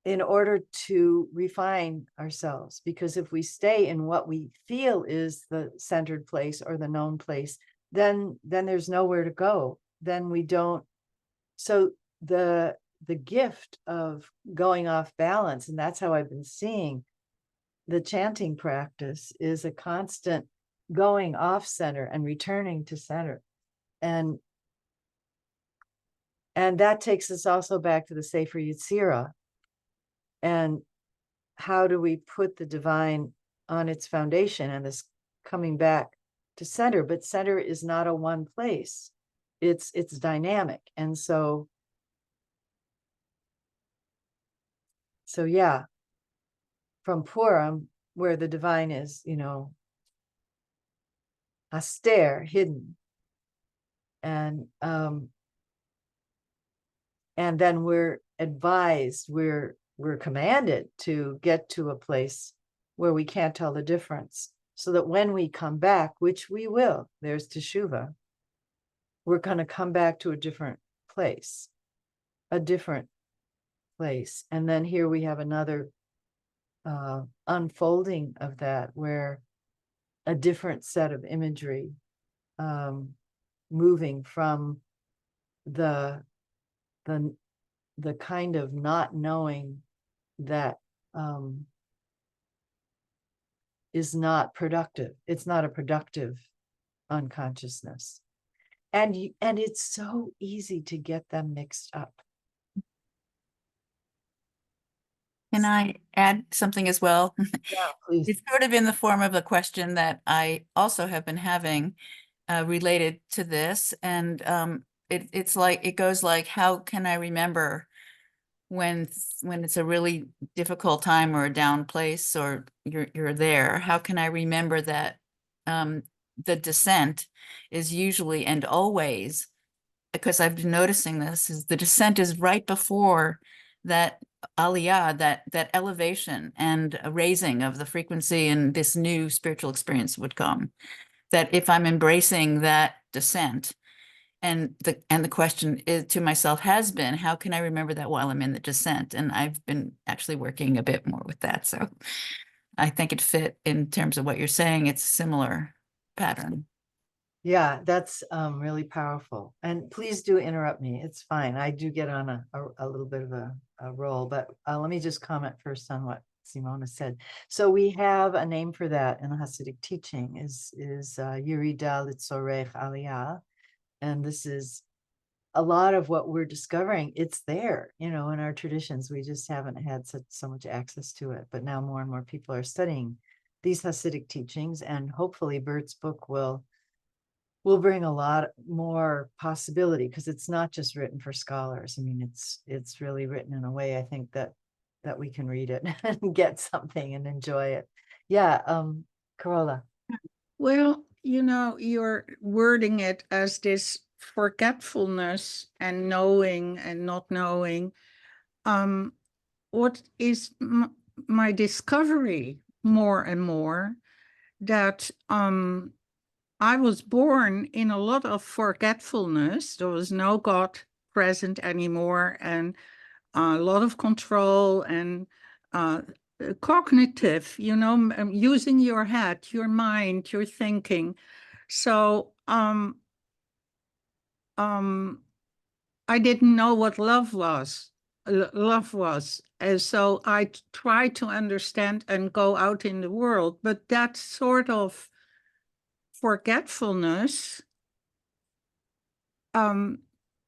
in order to refine ourselves, because if we stay in what we feel is the centered place or the known place, then there's nowhere to go. Then we don't. So the gift of going off balance, and that's how I've been seeing the chanting practice, is a constant going off center and returning to center. And that takes us also back to the Sefer Yetzirah. And how do we put the divine on its foundation and this coming back to center? But center is not a one place. It's dynamic. And so yeah, from Purim, where the divine is, aster, hidden. And then we're advised, we're commanded to get to a place where we can't tell the difference, so that when we come back, which we will, there's teshuvah, we're going to come back to a different place. And then here we have another unfolding of that, where a different set of imagery, moving from the kind of not knowing that is not productive. It's not a productive unconsciousness. And it's so easy to get them mixed up. Can I add something as well? Yeah, please. It's sort of in the form of a question that I also have been having related to this. And it's like, it goes like, how can I remember when it's a really difficult time or a down place, or you're there? How can I remember that the descent is usually and always, because I've been noticing this, is the descent is right before that aliyah, that elevation and a raising of the frequency, and this new spiritual experience would come. That if I'm embracing that descent, and the question is to myself has been, how can I remember that while I'm in the descent? And I've been actually working a bit more with that. So I think it fit in terms of what you're saying. It's a similar pattern. Yeah, that's really powerful. And please do interrupt me. It's fine. I do get on a little bit of a roll, but let me just comment first on what Simona said. So we have a name for that in the Hasidic teaching, is Yerida Litzorech Aliyah. And this is a lot of what we're discovering. It's there, in our traditions. We just haven't had so much access to it. But now more and more people are studying these Hasidic teachings, and hopefully Bert's book will bring a lot more possibility, because it's not just written for scholars. I mean, it's really written in a way, I think, that we can read it and get something and enjoy it. Yeah, Carola. Well, you're wording it as this forgetfulness and knowing and not knowing. What is my discovery more and more, that I was born in a lot of forgetfulness. There was no God present anymore, and a lot of control and cognitive, using your head, your mind, your thinking. So I didn't know what love was. And so I tried to understand and go out in the world, but that sort of forgetfulness, how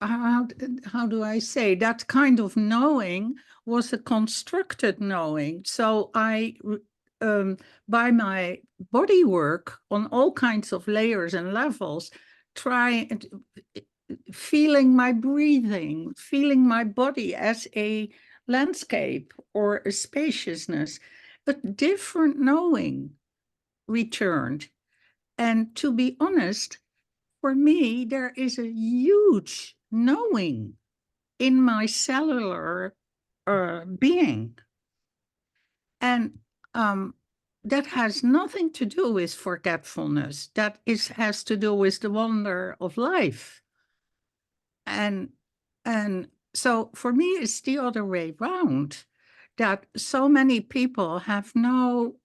do I say, that kind of knowing was a constructed knowing. So I, by my body work on all kinds of layers and levels, feeling my breathing, feeling my body as a landscape or a spaciousness, a different knowing returned. And to be honest, for me, there is a huge knowing in my cellular being. And that has nothing to do with forgetfulness. That has to do with the wonder of life. And so for me, it's the other way around, that so many people have no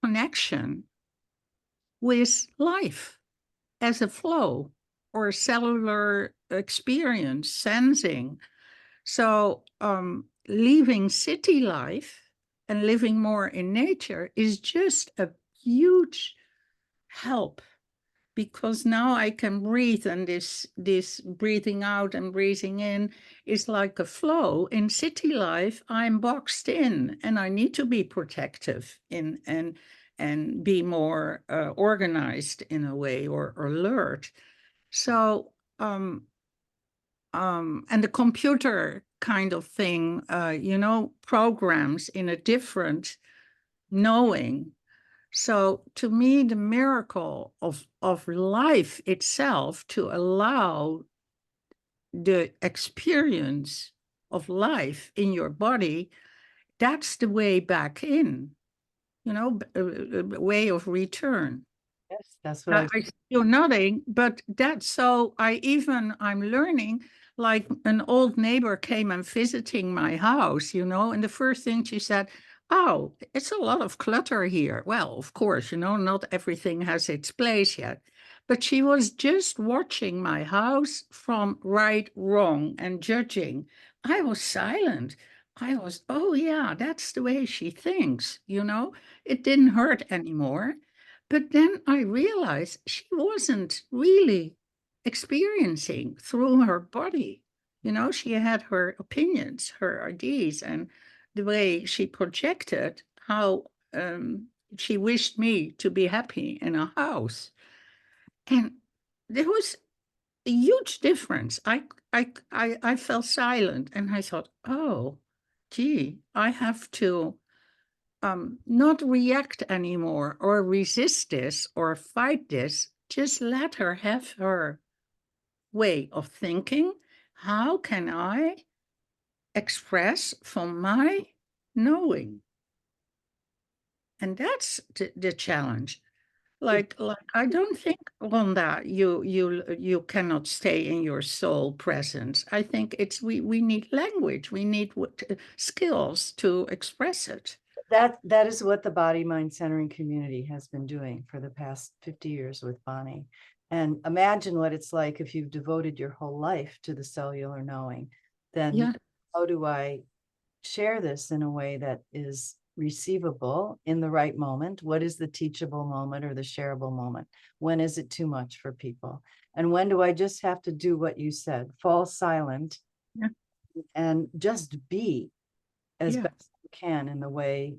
connection with life as a flow or cellular experience, sensing. So leaving city life and living more in nature is just a huge help, because now I can breathe, and this breathing out and breathing in is like a flow. In city life, I'm boxed in, and I need to be protective and be more organized in a way, or alert. So and the computer kind of thing, programs in a different knowing. So to me, the miracle of life itself, to allow the experience of life in your body, that's the way back in, way of return. Yes, that's what I see you're nodding, but that's so I'm learning, like an old neighbor came and visiting my house, and the first thing she said, oh, it's a lot of clutter here. Well, of course, not everything has its place yet. But she was just watching my house from right, wrong, and judging. I was silent. Oh yeah, that's the way she thinks, It didn't hurt anymore. But then I realized she wasn't really experiencing through her body. She had her opinions, her ideas, and the way she projected how she wished me to be happy in a house. And there was a huge difference. I fell silent, and I thought, oh, gee, I have to not react anymore or resist this or fight this. Just let her have her way of thinking. How can I express from my knowing? And that's the challenge. Like I don't think, Rhonda, you cannot stay in your soul presence. I think we need language. We need skills to express it. that is what the body mind centering community has been doing for the past 50 years with Bonnie. And imagine what it's like if you've devoted your whole life to the cellular knowing. Then Yeah. how do I share this in a way that is receivable in the right moment? What is the teachable moment or the shareable moment? When is it too much for people? And when do I just have to do what you said, fall silent, Yeah. and just be as Yeah. best I can in the way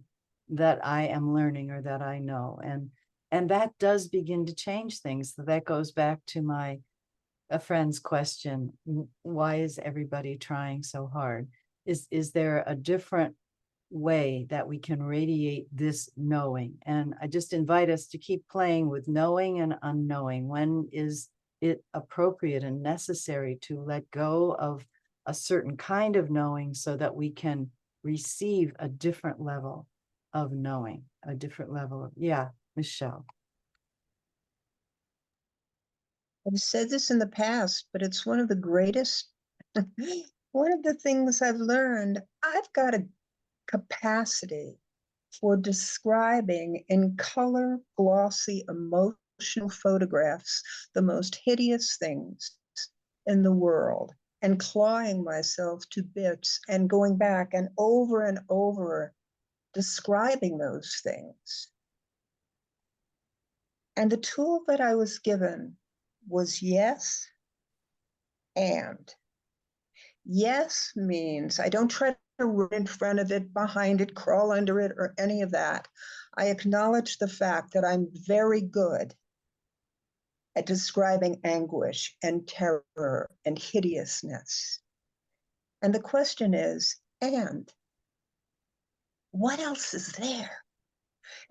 that I am learning or that I know. And that does begin to change things. So that goes back to a friend's question, why is everybody trying so hard? Is there a different way that we can radiate this knowing? And I just invite us to keep playing with knowing and unknowing. When is it appropriate and necessary to let go of a certain kind of knowing so that we can receive a different level of knowing, a different level of, yeah, Michelle. I've said this in the past, but it's one of the greatest, one of the things I've learned. I've got a capacity for describing in color, glossy, emotional photographs the most hideous things in the world, and clawing myself to bits and going back and over describing those things. And the tool that I was given was yes and. Yes means I don't try to run in front of it, behind it, crawl under it, or any of that. I acknowledge the fact that I'm very good at describing anguish and terror and hideousness. And the question is, and what else is there?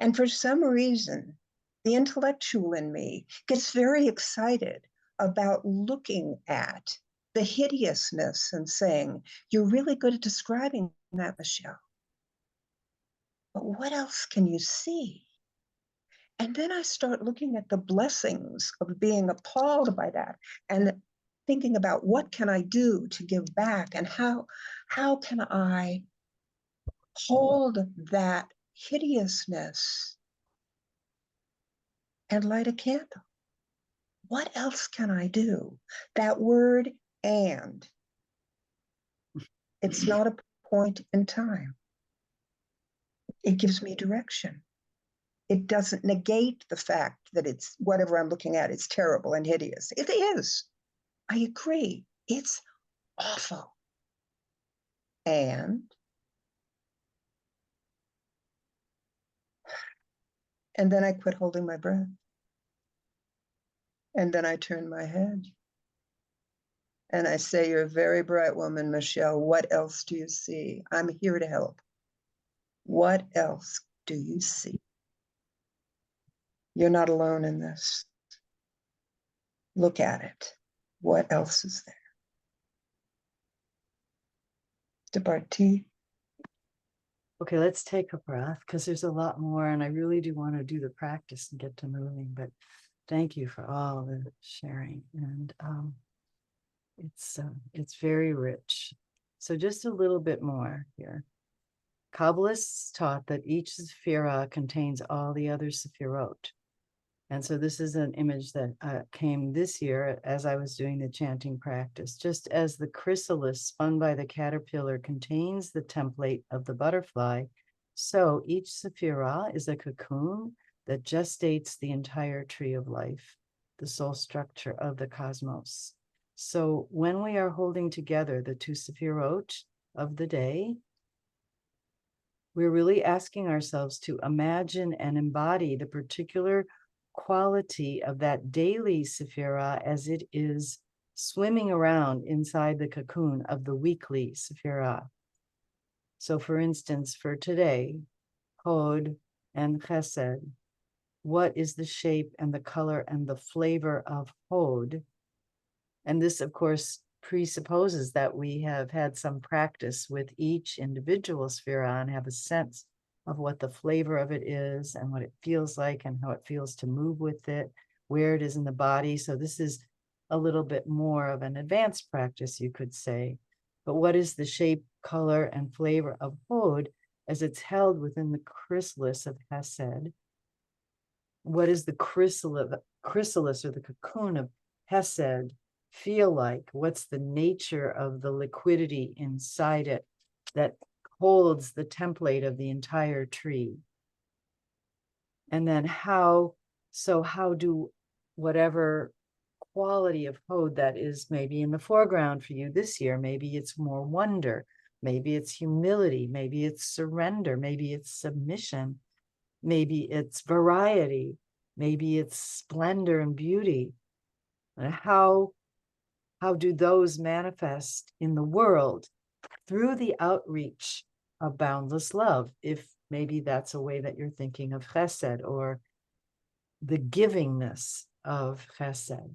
And for some reason, the intellectual in me gets very excited about looking at the hideousness and saying, you're really good at describing that, Michelle. But what else can you see? And then I start looking at the blessings of being appalled by that and thinking about what can I do to give back, and how can I hold that hideousness and light a candle. What else can I do? That word and, it's not a point in time. It gives me direction. It doesn't negate the fact that it's whatever I'm looking at, it's terrible and hideous. It is. I agree. It's awful. And then I quit holding my breath. And then I turn my head. And I say, you're a very bright woman, Michelle. What else do you see? I'm here to help. What else do you see? You're not alone in this. Look at it. What else is there? Departi. Okay, let's take a breath because there's a lot more and I really do want to do the practice and get to moving, but thank you for all the sharing. And it's very rich. So just a little bit more here. Kabbalists taught that each sephira contains all the other sephirot. And so this is an image that came this year as I was doing the chanting practice. Just as the chrysalis spun by the caterpillar contains the template of the butterfly, so each sephira is a cocoon that gestates the entire tree of life, the soul structure of the cosmos. So when we are holding together the two sephirot of the day, we're really asking ourselves to imagine and embody the particular quality of that daily sephira as it is swimming around inside the cocoon of the weekly sephira. So for instance, for today, Hod and Chesed, what is the shape and the color and the flavor of Hod? And this, of course, presupposes that we have had some practice with each individual sephira and have a sense of what the flavor of it is and what it feels like and how it feels to move with it, where it is in the body. So this is a little bit more of an advanced practice, you could say. But what is the shape, color, and flavor of Hod as it's held within the chrysalis of Hesed? What is the chrysalis or the cocoon of Hesed feel like? What's the nature of the liquidity inside it that holds the template of the entire tree? And then how do whatever quality of Hod that is maybe in the foreground for you this year, maybe it's more wonder, maybe it's humility, maybe it's surrender, maybe it's submission, maybe it's variety, maybe it's splendor and beauty. And how do those manifest in the world through the outreach of boundless love? If maybe that's a way that you're thinking of chesed, or the givingness of chesed,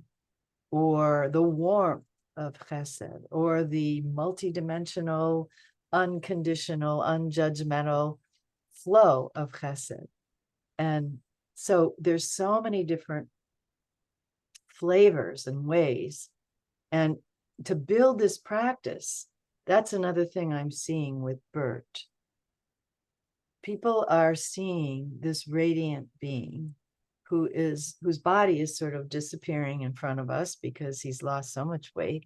or the warmth of chesed, or the multidimensional, unconditional, unjudgmental flow of chesed. And so there's so many different flavors and ways. And to build this practice, that's another thing I'm seeing with Bert. People are seeing this radiant being whose body is sort of disappearing in front of us because he's lost so much weight.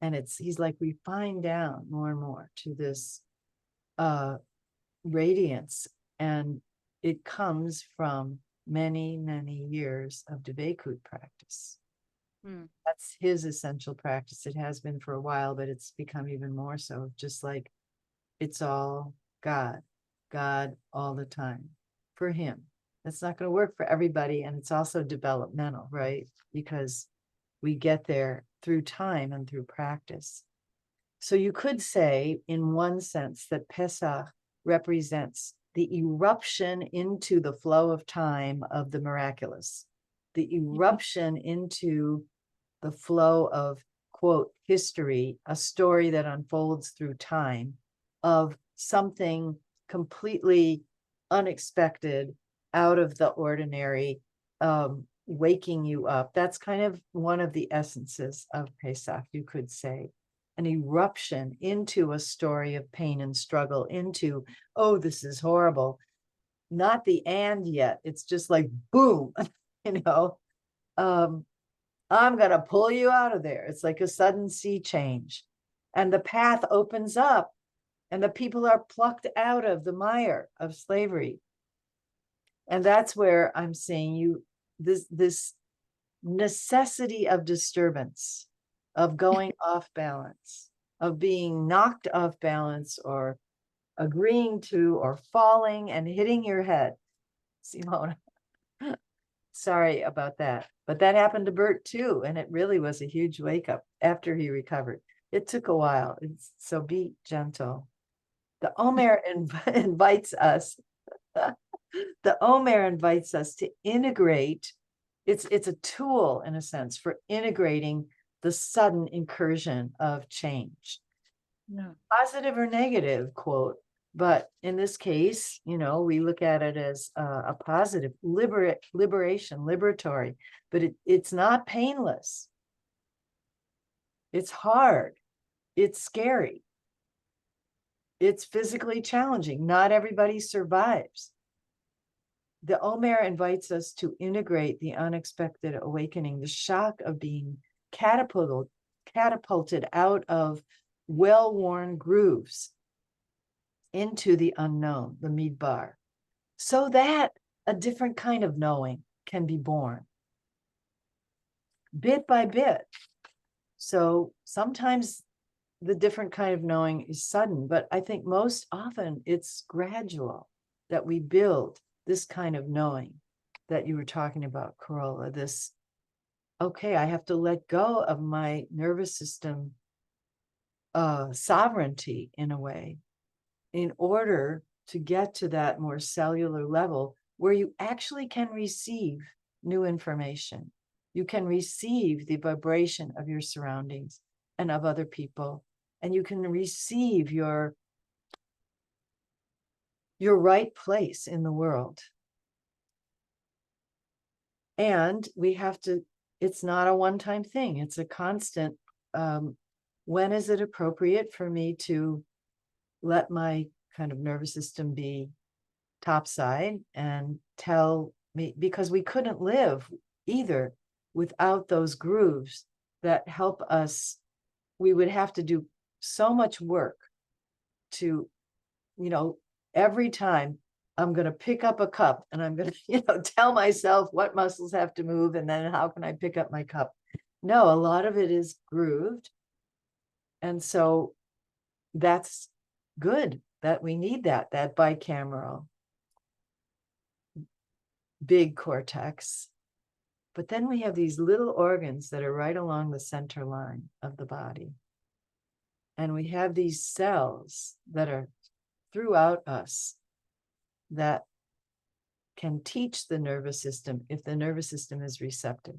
And he's like refined down more and more to this radiance. And it comes from many, many years of Dvekut practice. That's his essential practice. It has been for a while, but it's become even more so. Just like it's all God all the time for him. That's not going to work for everybody. And it's also developmental, right? Because we get there through time and through practice. So you could say, in one sense, that Pesach represents the eruption into the flow of time of the miraculous, the eruption into the flow of, quote, history, a story that unfolds through time of something completely unexpected, out of the ordinary, waking you up. That's kind of one of the essences of Pesach, you could say. an eruption into a story of pain and struggle, into, oh, this is horrible. Not the and yet. It's just like, boom, you know, I'm going to pull you out of there. It's like a sudden sea change. And the path opens up and the people are plucked out of the mire of slavery. And that's where I'm saying you, this necessity of disturbance, of going off balance, of being knocked off balance or agreeing to or falling and hitting your head. Simone, sorry about that. But that happened to Bert too. And it really was a huge wake up after he recovered. It took a while. So be gentle. The Omer invites us. The Omer invites us to integrate. It's a tool in a sense for integrating the sudden incursion of change. Yeah. Positive or negative, quote. But in this case, you know, we look at it as a positive, liberation, liberatory, but it's not painless. It's hard. It's scary. It's physically challenging. Not everybody survives. The Omer invites us to integrate the unexpected awakening, the shock of being catapulted out of well-worn grooves into the unknown, the midbar, so that a different kind of knowing can be born bit by bit. So sometimes the different kind of knowing is sudden, but I think most often it's gradual that we build this kind of knowing that you were talking about, Corolla, this, okay, I have to let go of my nervous system sovereignty in a way, in order to get to that more cellular level where you actually can receive new information. You can receive the vibration of your surroundings and of other people, and you can receive your right place in the world. And we have to, it's not a one-time thing. It's a constant, when is it appropriate for me to let my kind of nervous system be topside and tell me, because we couldn't live either without those grooves that help us. We would have to do so much work to, you know, every time I'm going to pick up a cup and I'm going to, you know, tell myself what muscles have to move and then how can I pick up my cup? No, a lot of it is grooved. And so that's good that we need that bicameral big cortex. But then we have these little organs that are right along the center line of the body. And we have these cells that are throughout us that can teach the nervous system if the nervous system is receptive.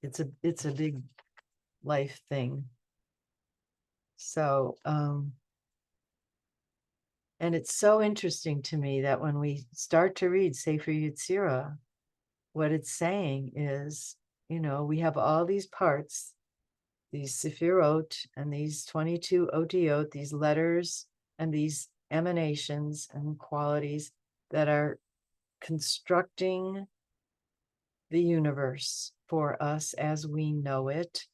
It's a big life thing. So, and it's so interesting to me that when we start to read Sefer Yetzirah, what it's saying is, you know, we have all these parts, these Sefirot and these 22 Otiot, these letters and these emanations and qualities that are constructing the universe for us as we know it.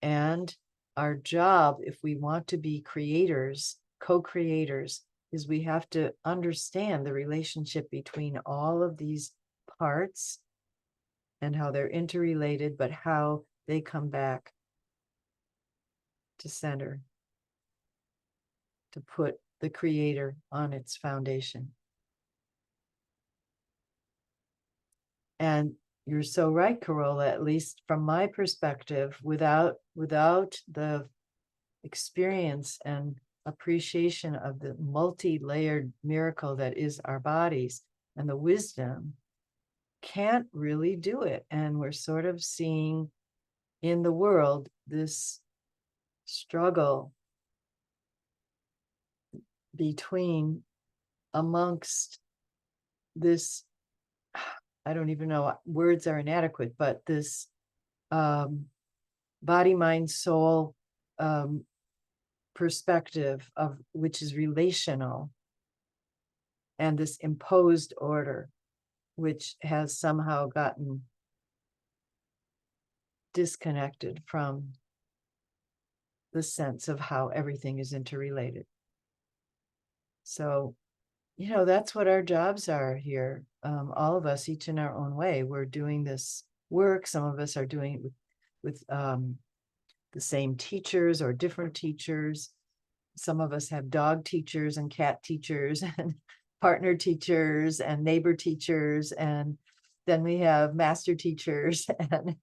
And our job, if we want to be creators, co-creators, is we have to understand the relationship between all of these parts and how they're interrelated, but how they come back to center, to put the creator on its foundation. And you're so right, Corolla, at least from my perspective, without the experience and appreciation of the multi-layered miracle that is our bodies and the wisdom, can't really do it. And we're sort of seeing in the world this struggle between, amongst this, I don't even know, words are inadequate, but this body, mind, soul perspective of which is relational, and this imposed order, which has somehow gotten disconnected from the sense of how everything is interrelated. So, that's what our jobs are here. All of us, each in our own way, we're doing this work. Some of us are doing it with the same teachers or different teachers. Some of us have dog teachers and cat teachers and partner teachers and neighbor teachers. And then we have master teachers and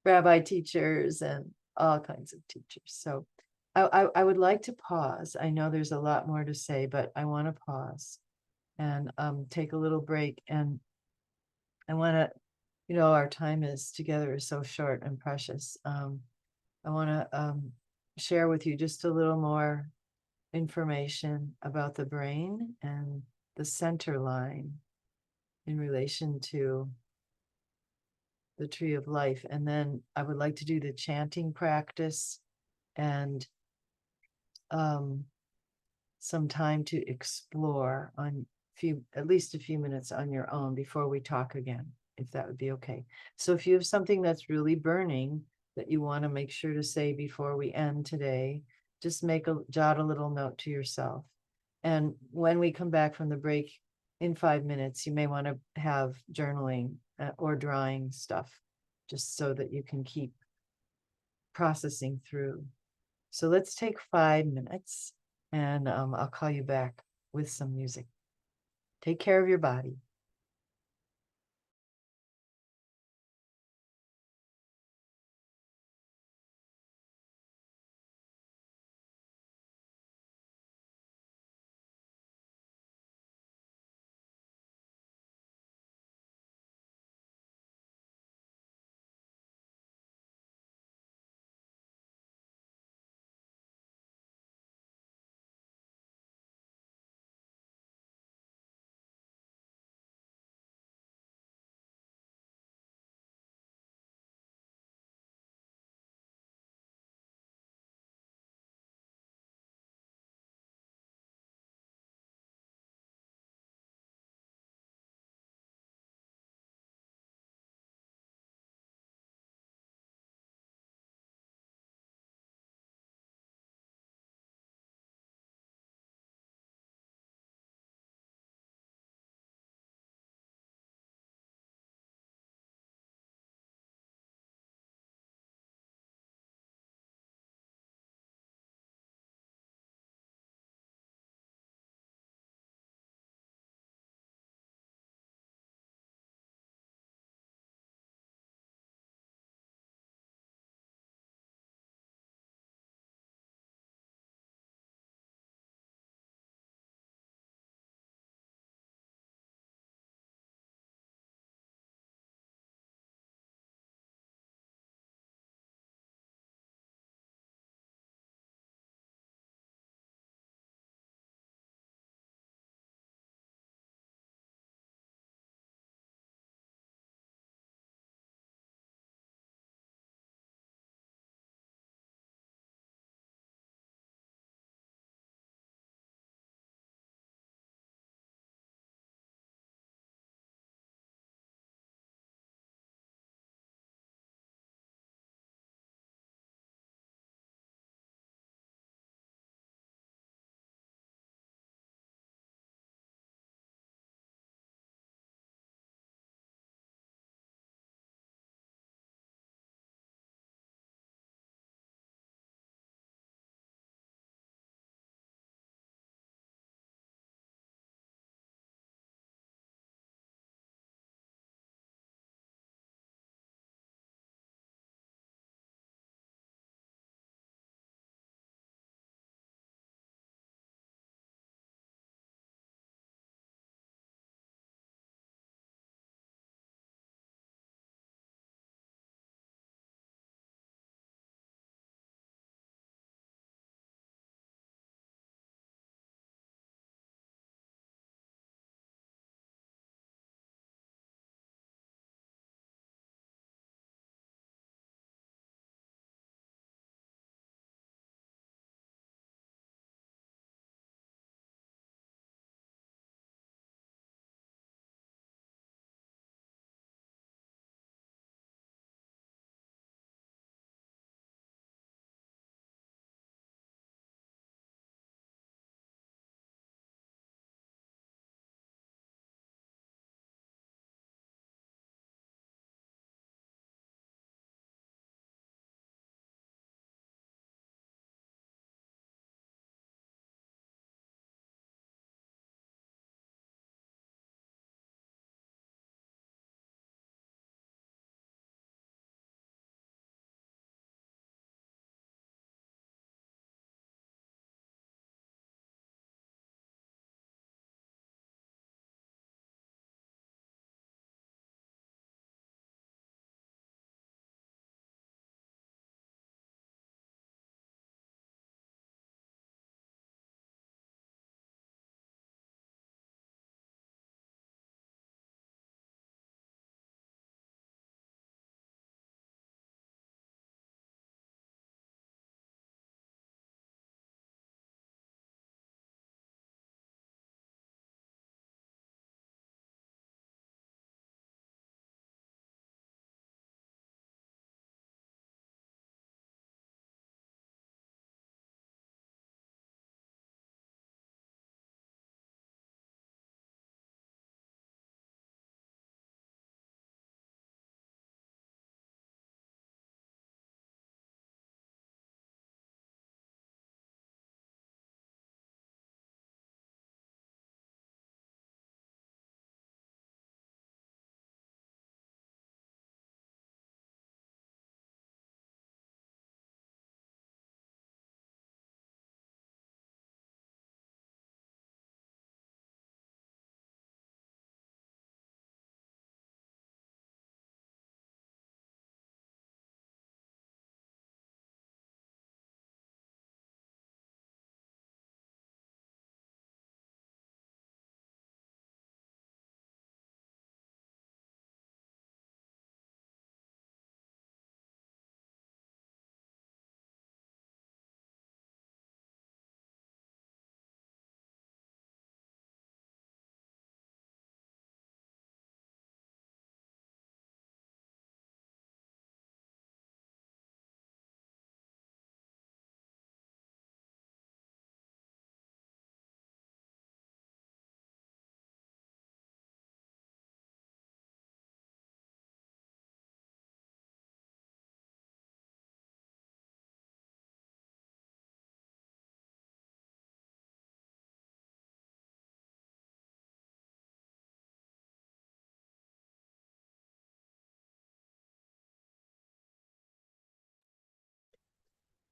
rabbi teachers and all kinds of teachers. So I would like to pause. I know there's a lot more to say, but I want to pause and take a little break. And I want to, our time is together is so short and precious. I want to share with you just a little more information about the brain and the center line in relation to the tree of life. And then I would like to do the chanting practice and some time to explore on at least a few minutes on your own before we talk again, if that would be okay. So if you have something that's really burning that you want to make sure to say before we end today, just jot a little note to yourself. And when we come back from the break in 5 minutes, you may want to have journaling or drawing stuff, just so that you can keep processing through. So let's take 5 minutes and I'll call you back with some music. Take care of your body.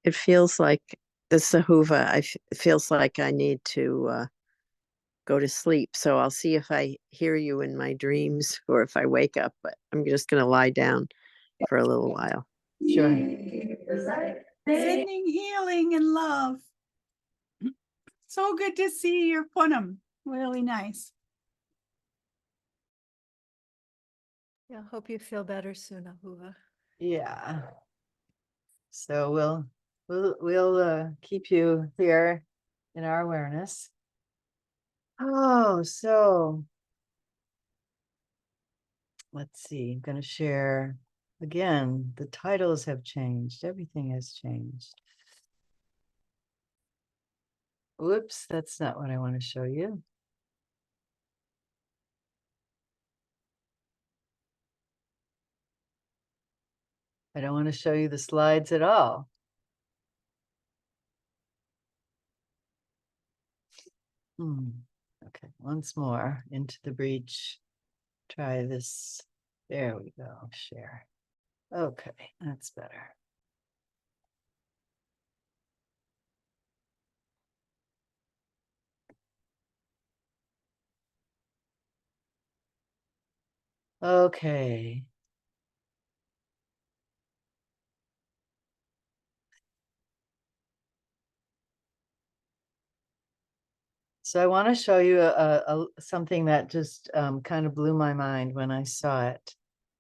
it feels like the Sahuva, it feels like I need to go to sleep. So I'll see if I hear you in my dreams or if I wake up, but I'm just going to lie down for a little while. Sure. Sending healing and love. So good to see your Punam. Really nice. Yeah, hope you feel better soon, Ahuva. Yeah. So we'll keep you here in our awareness. Oh, so let's see. I'm going to share again. The titles have changed. Everything has changed. Whoops, that's not what I want to show you. I don't want to show you the slides at all. Okay, once more into the breach. Try this. There we go. Share. Okay, that's better. Okay. So I want to show you something that just kind of blew my mind when I saw it.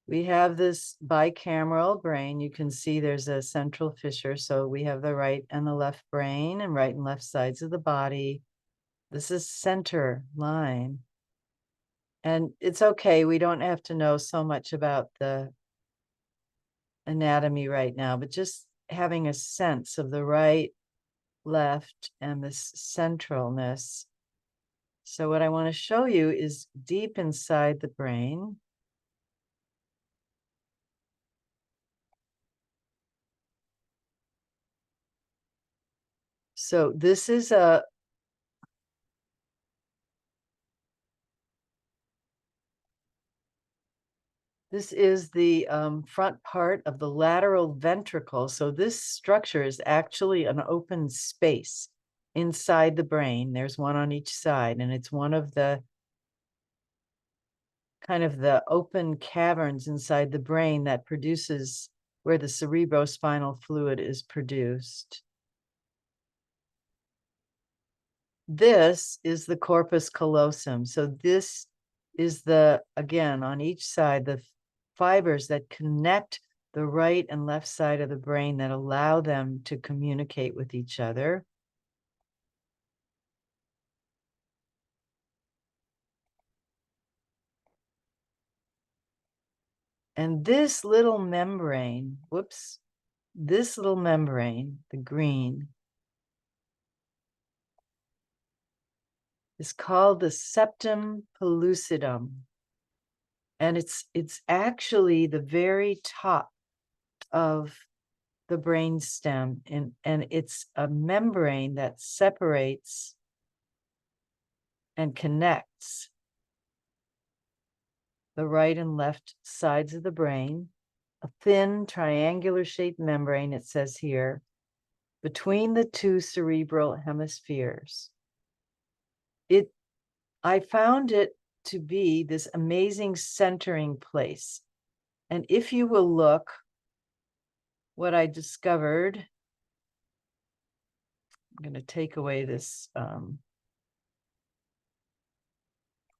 We have this bicameral brain. You can see there's a central fissure. So we have the right and the left brain and right and left sides of the body. This is center line. And it's okay. We don't have to know so much about the anatomy right now, but just having a sense of the right, left, and this centralness. So what I want to show you is deep inside the brain. So this is the front part of the lateral ventricle. So this structure is actually an open space inside the brain. There's one on each side, and it's one of the kind of the open caverns inside the brain that produces where the cerebrospinal fluid is produced. This is the corpus callosum. So this is again, on each side, the fibers that connect the right and left side of the brain that allow them to communicate with each other. And this little membrane, this little membrane, the green, is called the septum pellucidum. And it's actually the very top of the brain stem, and it's a membrane that separates and connects the right and left sides of the brain, a thin triangular shaped membrane, it says here, between the two cerebral hemispheres. I found it to be this amazing centering place. And if you will look, what I discovered, I'm going to take away this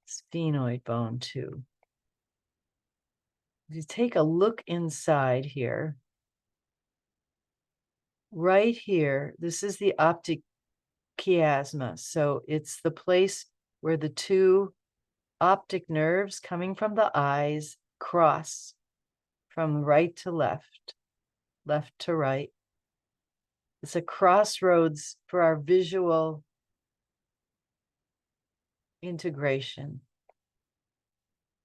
sphenoid bone too. If you take a look inside here, right here, this is the optic chiasma. So it's the place where the two optic nerves coming from the eyes cross from right to left, left to right. It's a crossroads for our visual integration.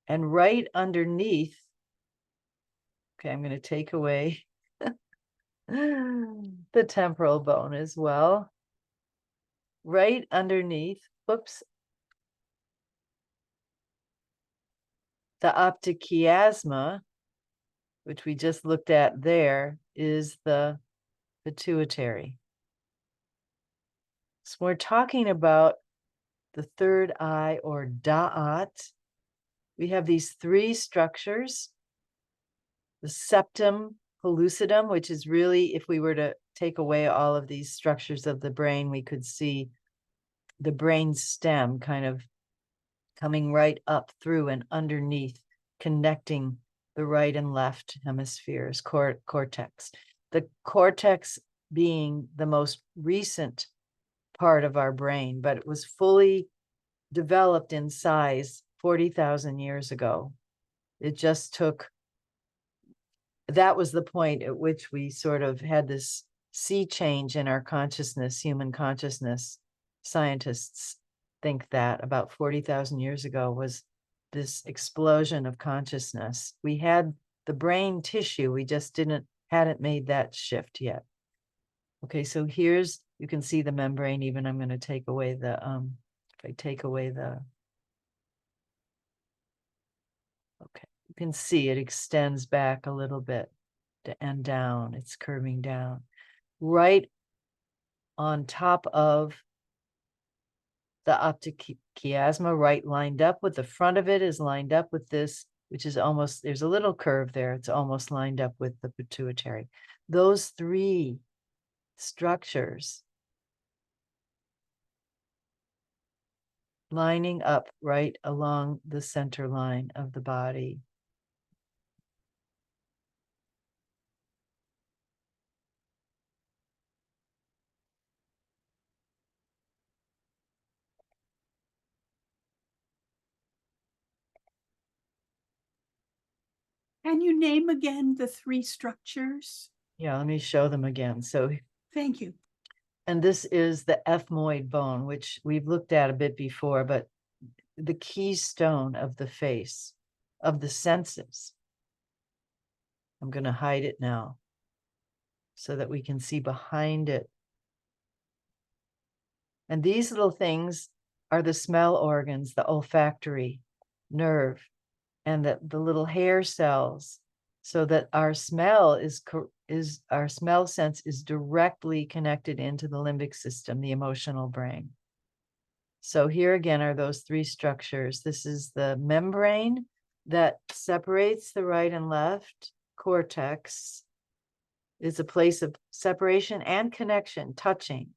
And right underneath, okay, I'm going to take away the temporal bone as well. Right underneath, whoops, the optic chiasma, which we just looked at there, is the pituitary. So we're talking about the third eye, or da'at. We have these three structures. The septum pellucidum, which is really, if we were to take away all of these structures of the brain, we could see the brain stem kind of coming right up through and underneath, connecting the right and left hemispheres, cortex. The cortex being the most recent part of our brain, but it was fully developed in size 40,000 years ago. It just took, that was the point at which we sort of had this sea change in our consciousness, human consciousness. Scientists think that about 40,000 years ago was this explosion of consciousness. We had the brain tissue, we just hadn't made that shift yet. Okay, so here's, you can see the membrane. Even I'm going to take away the, if I take away the, okay, you can see it extends back a little bit and down. It's curving down. Right on top of the optic chiasma, right lined up with the front of it is lined up with this, which is almost, there's a little curve there. It's almost lined up with the pituitary. Those three structures lining up right along the center line of the body. Can you name again the three structures? Yeah, let me show them again. So, Thank you. and this is the ethmoid bone, which we've looked at a bit before, but the keystone of the face, of the senses. I'm going to hide it now so that we can see behind it. And these little things are the smell organs, the olfactory nerve, and the little hair cells, so that our smell our smell sense is directly connected into the limbic system, the emotional brain. So here again are those three structures. This is the membrane that separates the right and left cortex. It's a place of separation and connection, touching.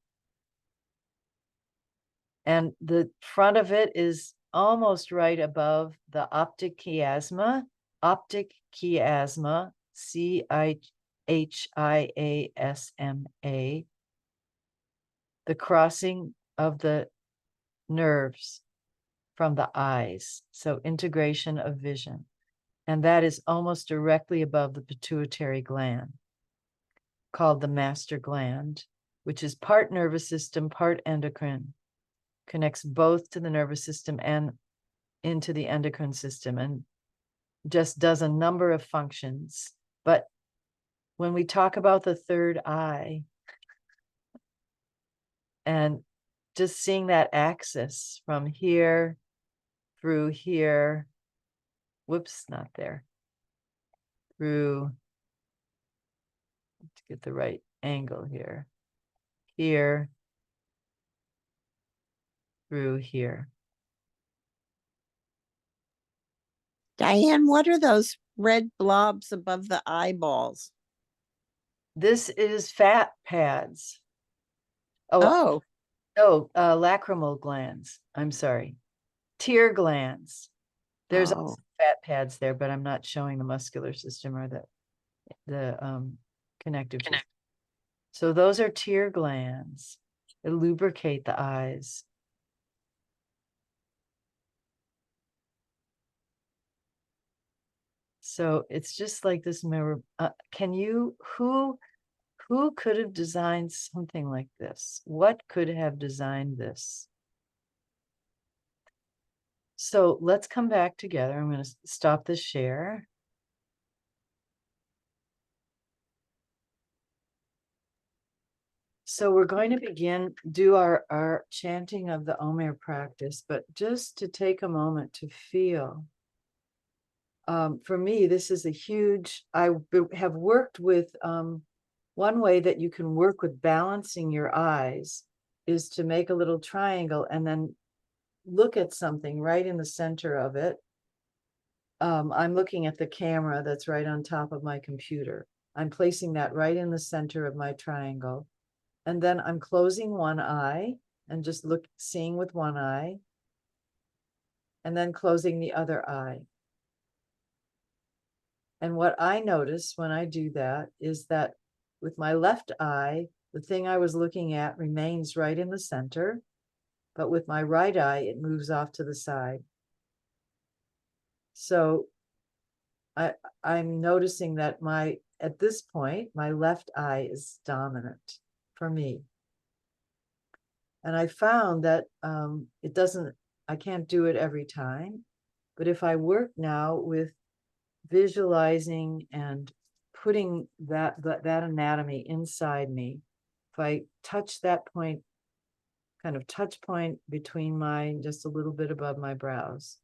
And the front of it is almost right above the optic chiasma, CIHIASMA, the crossing of the nerves from the eyes. So integration of vision. And that is almost directly above the pituitary gland, called the master gland, which is part nervous system, part endocrine. Connects both to the nervous system and into the endocrine system, and just does a number of functions. But when we talk about the third eye and just seeing that axis from here through here, whoops, not there, through, to get the right angle here, here, through here. Diane, what are those red blobs above the eyeballs? This is fat pads. Oh, Lacrimal glands. I'm sorry. Tear glands. There's oh. also fat pads there, but I'm not showing the muscular system or the connective system. So those are tear glands. They lubricate the eyes. So it's just like this mirror. Who could have designed something like this? What could have designed this? So let's come back together. I'm going to stop the share. So we're going to do our chanting of the Omer practice, but just to take a moment to feel. For me, this is a huge, I have worked with one way that you can work with balancing your eyes is to make a little triangle and then look at something right in the center of it. I'm looking at the camera that's right on top of my computer. I'm placing that right in the center of my triangle. And then I'm closing one eye and just seeing with one eye. And then closing the other eye. And what I notice when I do that is that with my left eye, the thing I was looking at remains right in the center, but with my right eye, it moves off to the side. So I'm noticing that at this point, my left eye is dominant for me. And I found that I can't do it every time, but if I work now with visualizing and putting that anatomy inside me, if I touch that point, kind of touch point between just a little bit above my brows.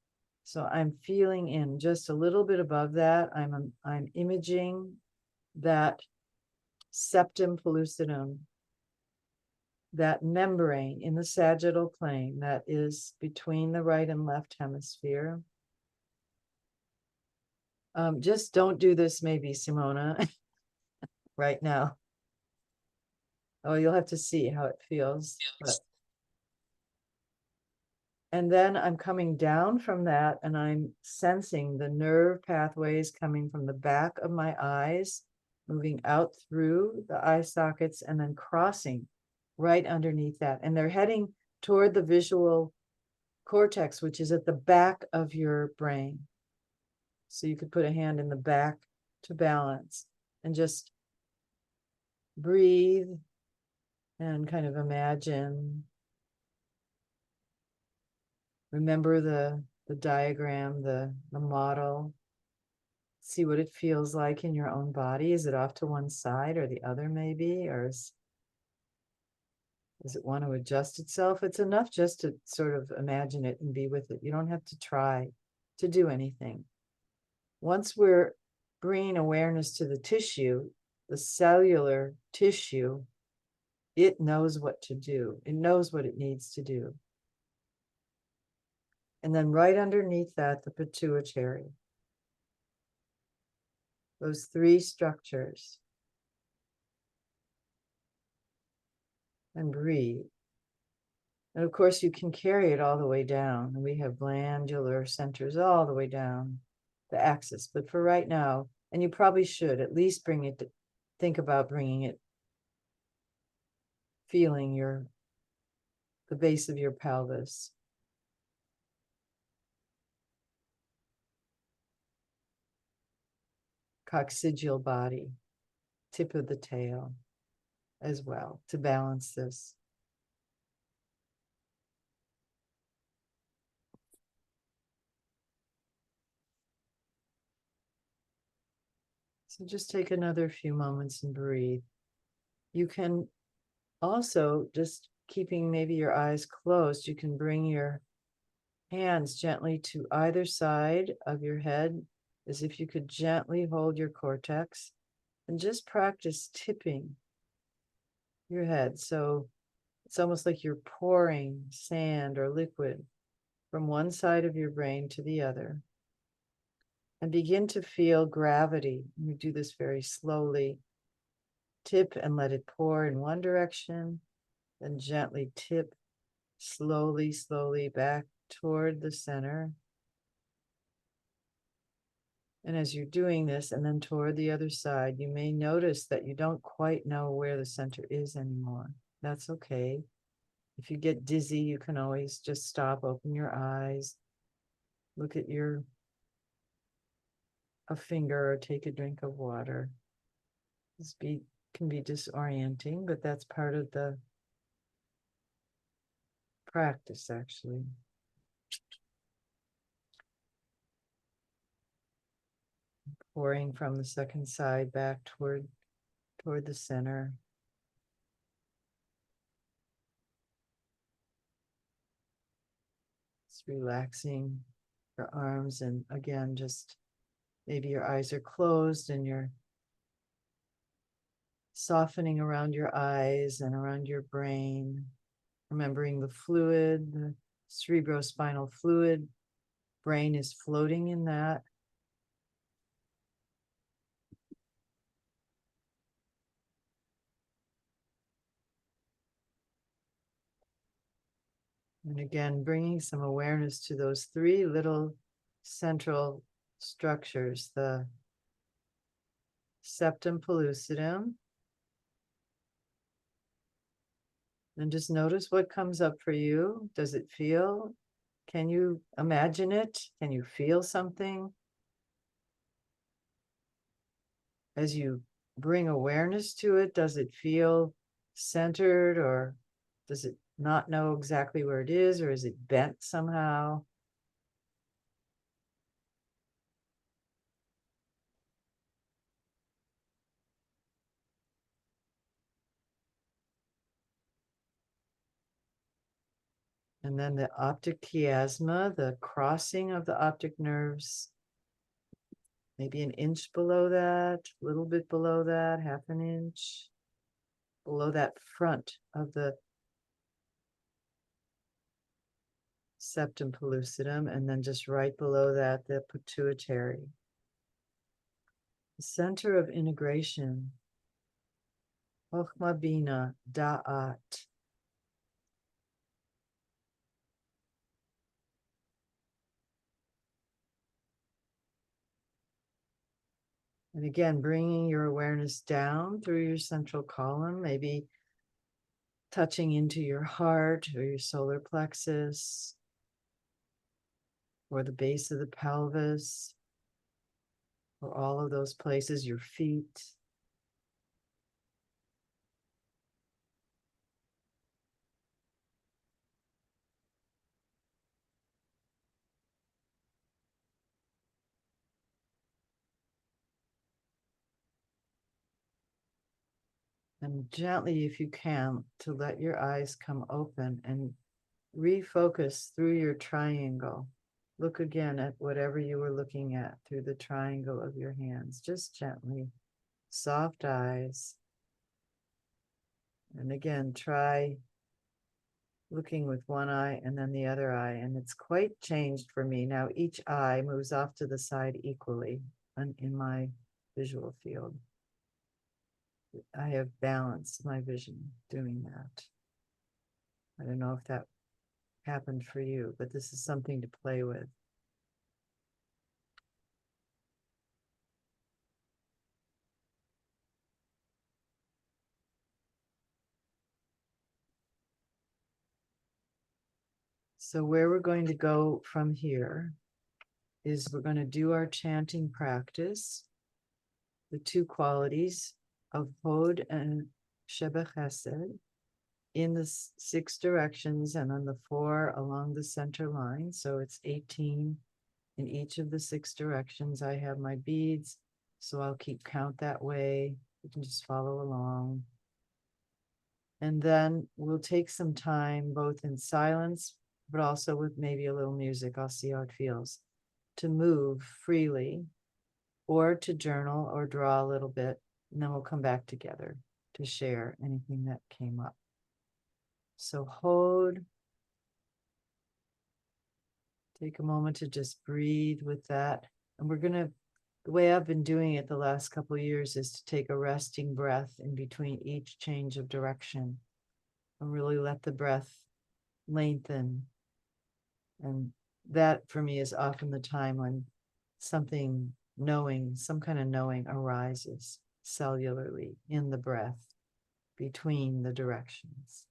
So I'm feeling in just a little bit above that. I'm imaging that septum pellucidum, that membrane in the sagittal plane that is between the right and left hemisphere. Just don't do this, maybe, Simona, right now. Oh, you'll have to see how it feels. And then I'm coming down from that and I'm sensing the nerve pathways coming from the back of my eyes, moving out through the eye sockets and then crossing right underneath that. And they're heading toward the visual cortex, which is at the back of your brain. So you could put a hand in the back to balance and just breathe and kind of imagine. Remember the diagram, the model. See what it feels like in your own body. Is it off to one side or the other maybe? Or does it want to adjust itself? It's enough just to sort of imagine it and be with it. You don't have to try to do anything. Once we're bringing awareness to the tissue, the cellular tissue, it knows what to do. It knows what it needs to do. And then right underneath that, the pituitary. Those three structures. And breathe. And of course, you can carry it all the way down. And we have glandular centers all the way down the axis. But for right now, and you probably should at least think about bringing it, feeling the base of your pelvis. Coccygeal body, tip of the tail as well to balance this. So just take another few moments and breathe. You can also, just keeping maybe your eyes closed, you can bring your hands gently to either side of your head, as if you could gently hold your cortex, and just practice tipping your head. So it's almost like you're pouring sand or liquid from one side of your brain to the other. And begin to feel gravity. You do this very slowly. Tip and let it pour in one direction, then gently tip slowly, slowly back toward the center. And as you're doing this and then toward the other side, you may notice that you don't quite know where the center is anymore. That's okay. If you get dizzy, you can always just stop, open your eyes, look at a finger or take a drink of water. This can be disorienting, but that's part of the practice, actually. Pouring from the second side back toward the center. Just relaxing your arms, and again, just maybe your eyes are closed and you're softening around your eyes and around your brain, remembering the fluid, the cerebrospinal fluid. Brain is floating in that. And again, bringing some awareness to those three little central structures, the septum pellucidum. And just notice what comes up for you. Does it feel? Can you imagine it? Can you feel something? As you bring awareness to it, does it feel centered, or does it not know exactly where it is, or is it bent somehow? And then the optic chiasma, the crossing of the optic nerves, maybe an inch below that, a little bit below that, half an inch below that front of the septum pellucidum, and then just right below that, the pituitary. The center of integration, Chokhmah Bina Da'at. And again, bringing your awareness down through your central column, maybe touching into your heart or your solar plexus or the base of the pelvis or all of those places, your feet. And gently, if you can, to let your eyes come open and refocus through your triangle. Look again at whatever you were looking at through the triangle of your hands, just gently, soft eyes. And again, try looking with one eye and then the other eye. And it's quite changed for me. Now each eye moves off to the side equally in my visual field. I have balanced my vision doing that. I don't know if that happened for you, but this is something to play with. So where we're going to go from here is we're going to do our chanting practice, the two qualities of Hod and Sheba Chesed in the 6 directions and on the 4 along the center line. So it's 18 in each of the 6 directions. I have my beads, so I'll keep count that way. You can just follow along. And then we'll take some time, both in silence, but also with maybe a little music. I'll see how it feels to move freely or to journal or draw a little bit. And then we'll come back together to share anything that came up. So hold. Take a moment to just breathe with that. And we're going to, the way I've been doing it the last couple of years is to take a resting breath in between each change of direction and really let the breath lengthen. And that for me is often the time when something knowing, some kind of knowing arises cellularly in the breath between the directions.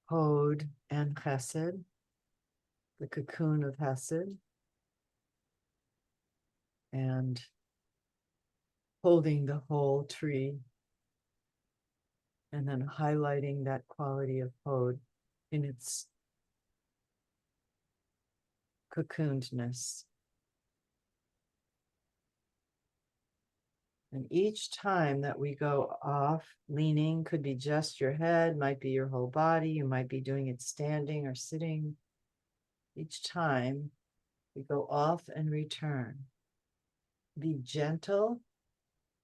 Hod and Chesed, the cocoon of Chesed, and holding the whole tree, and then highlighting that quality of Hod in its cocoonedness. And each time that we go off leaning, could be just your head, might be your whole body, you might be doing it standing or sitting. Each time We go off and return. Be gentle,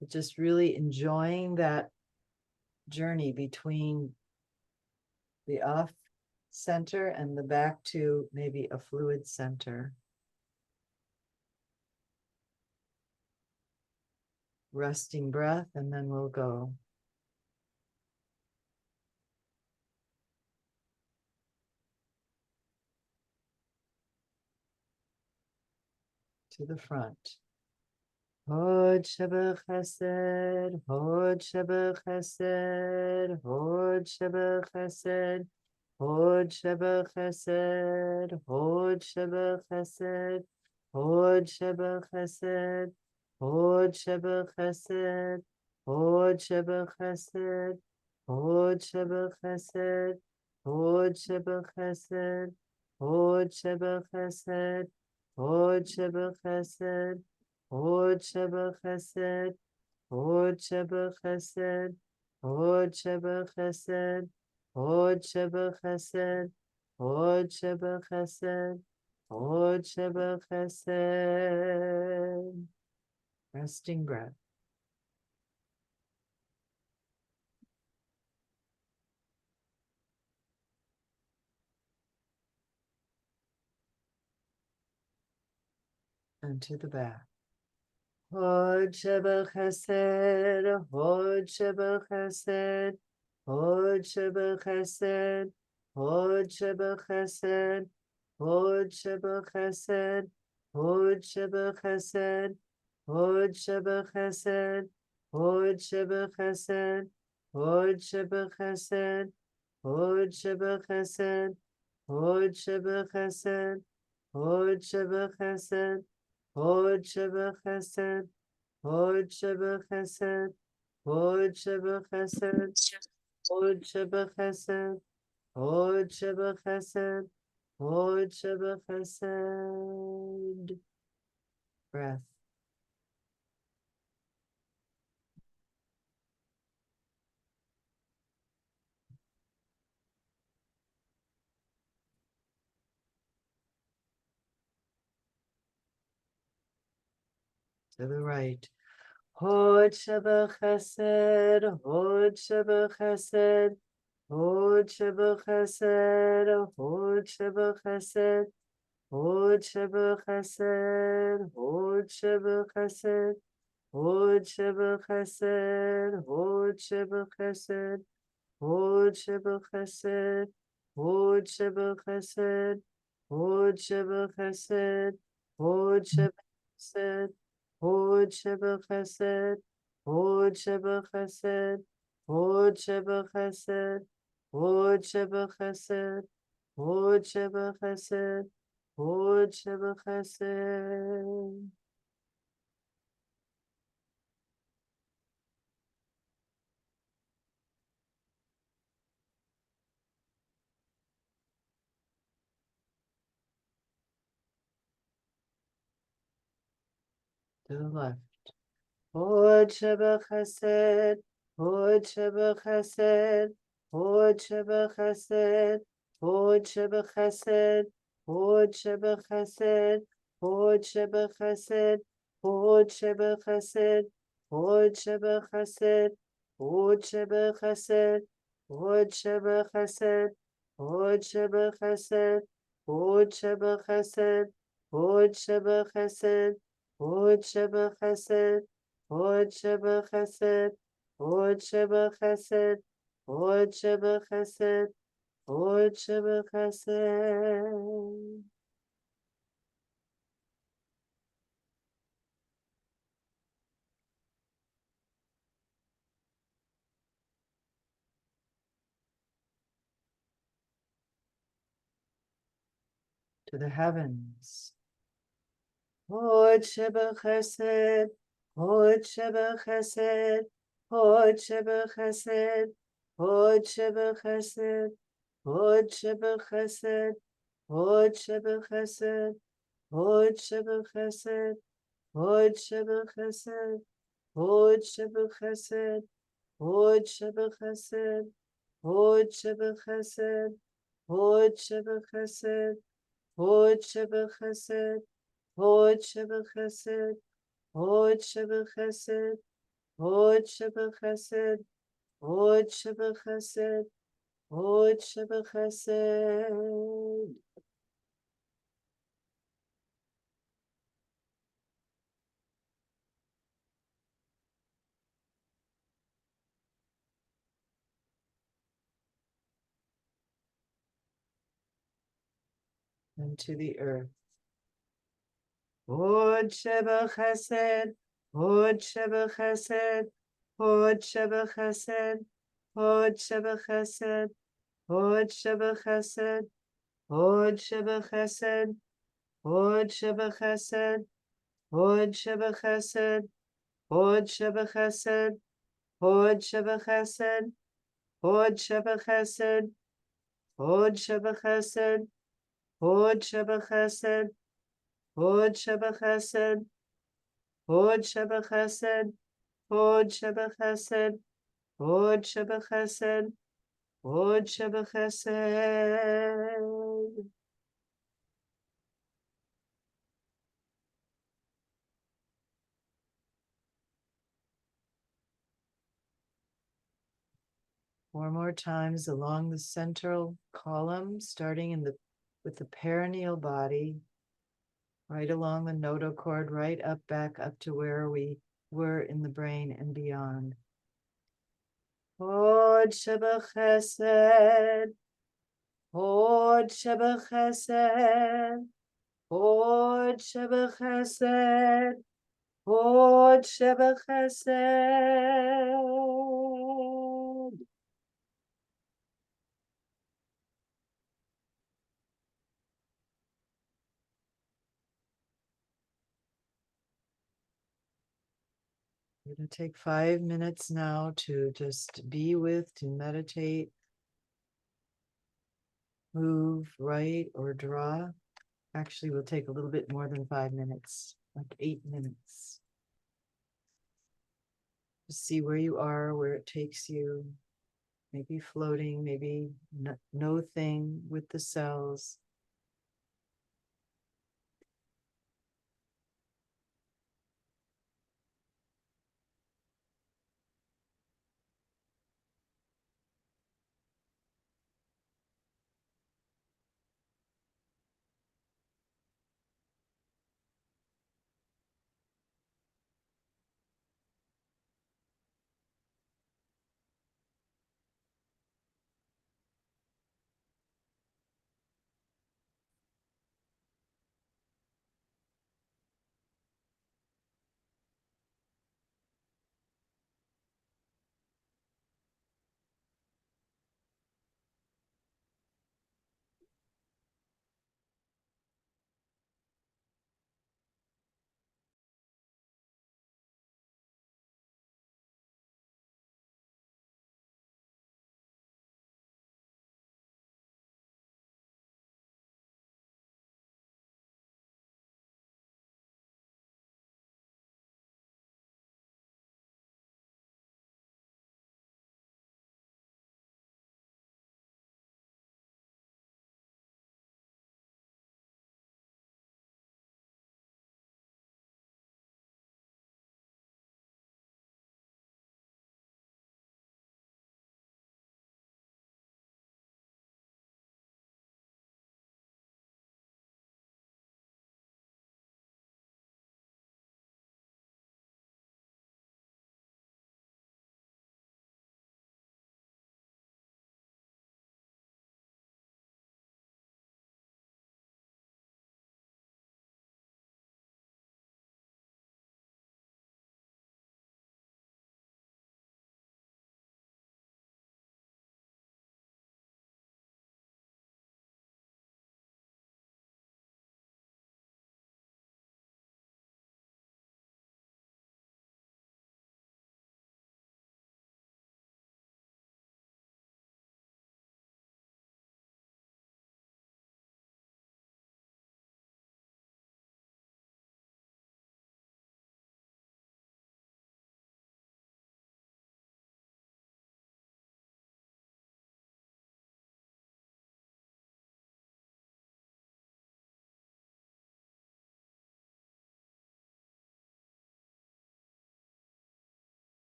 but just really enjoying that journey between the off center and the back to maybe a fluid center. Resting breath, and then we'll go. To the front. Hod Sheba Chesed, Hod Sheba Chesed, Hod Sheba Chesed, Hod Sheba Chesed, Hod Sheba Chesed, Hod Sheba Chesed, Hod Sheba Chesed, Hod Sheba Chesed, Hod Sheba Chesed, Hod Sheba Chesed, Hod Sheba Chesed, Hod Sheba Chesed, Hod Sheba Chesed, Hod Sheba Chesed, Hod Sheba Chesed, Hod Sheba Chesed, Hod Sheba Chesed, Hod Sheba Chesed. Resting breath. And to the back. Hod Sheba Chesed, Hod Sheba Chesed, Hod Sheba Chesed, Hod Sheba Chesed, Hod Sheba Chesed, Hod Sheba Chesed, Hod Sheba Chesed, Hod Sheba Chesed, Hod Sheba Chesed, Hod Sheba Chesed, Hod Sheba Chesed, Hod Sheba Chesed, Hod Sheba Chesed, Hod Sheba Chesed, Hod Sheba Chesed, Hod Sheba Chesed, Hod Sheba Chesed, Hod Sheba Chesed. Breath. To the right. Hod Sheba Chesed, Hod Sheba Chesed, Hod Sheba Chesed, Hod Sheba Chesed, Hod Sheba Chesed, Hod Sheba Chesed, Hod Sheba Chesed, Hod Sheba Chesed, Hod Sheba Chesed, Hod Sheba Chesed, Hod Sheba Chesed, Hod Sheba Chesed, Hod Sheba Chesed, Hod Sheba Chesed, Hod Sheba Chesed, Hod Sheba Chesed, Hod Sheba Chesed, Hod Sheba Chesed. To the left. Hod Sheba Chesed, Hod Sheba Chesed, Hod Sheba Chesed, Hod Sheba Chesed, Hod Sheba Chesed, Hod Sheba Chesed, Hod Sheba Chesed, Hod Sheba Chesed, Hod Sheba Chesed, Hod Sheba Chesed, Hod Sheba Chesed, Hod Sheba Chesed, Hod Sheba Chesed, Hod Sheba Chesed, Hod Sheba Chesed, Hod Sheba Chesed, Hod Sheba Chesed, Hod Sheba Chesed. To the heavens. Hod Sheba Chesed, Hod Sheba Chesed, Hod Sheba Chesed, Hod Sheba Chesed, Hod Sheba Chesed, Hod Sheba Chesed, Hod Sheba Chesed, Hod Sheba Chesed, Hod Sheba Chesed, Hod Sheba Chesed, Hod Sheba Chesed, Hod Sheba Chesed, Hod Sheba Chesed, Hod Sheba Chesed, Hod Sheba Chesed, Hod Sheba Chesed, Hod Sheba Chesed, Hod Sheba Chesed. And to the earth. Hod Sheba Chesed, Hod Sheba Chesed, Hod Sheba Chesed, Hod Sheba Chesed, Hod Sheba Chesed, Hod Sheba Chesed, Hod Sheba Chesed, Hod Sheba Chesed, Hod Sheba Chesed, Hod Sheba Chesed, Hod Sheba Chesed, Hod Sheba Chesed, Hod Sheba Chesed, Hod Sheba Chesed, Hod Sheba Chesed, Hod Sheba Chesed, Hod Sheba Chesed, Hod Sheba Chesed. Four more times along the central column, starting in the with the perineal body, right along the notochord, right up back up to where we were in the brain and beyond. Hod Sheba Chesed, Hod Sheba Chesed, Hod Sheba Chesed, Hod Sheba Chesed. We're going to take 5 minutes now to just be with, to meditate, move, write, or draw. Actually, we'll take a little bit more than 5 minutes, like 8 minutes. Just see where you are, where it takes you. Maybe floating, maybe no thing with the cells.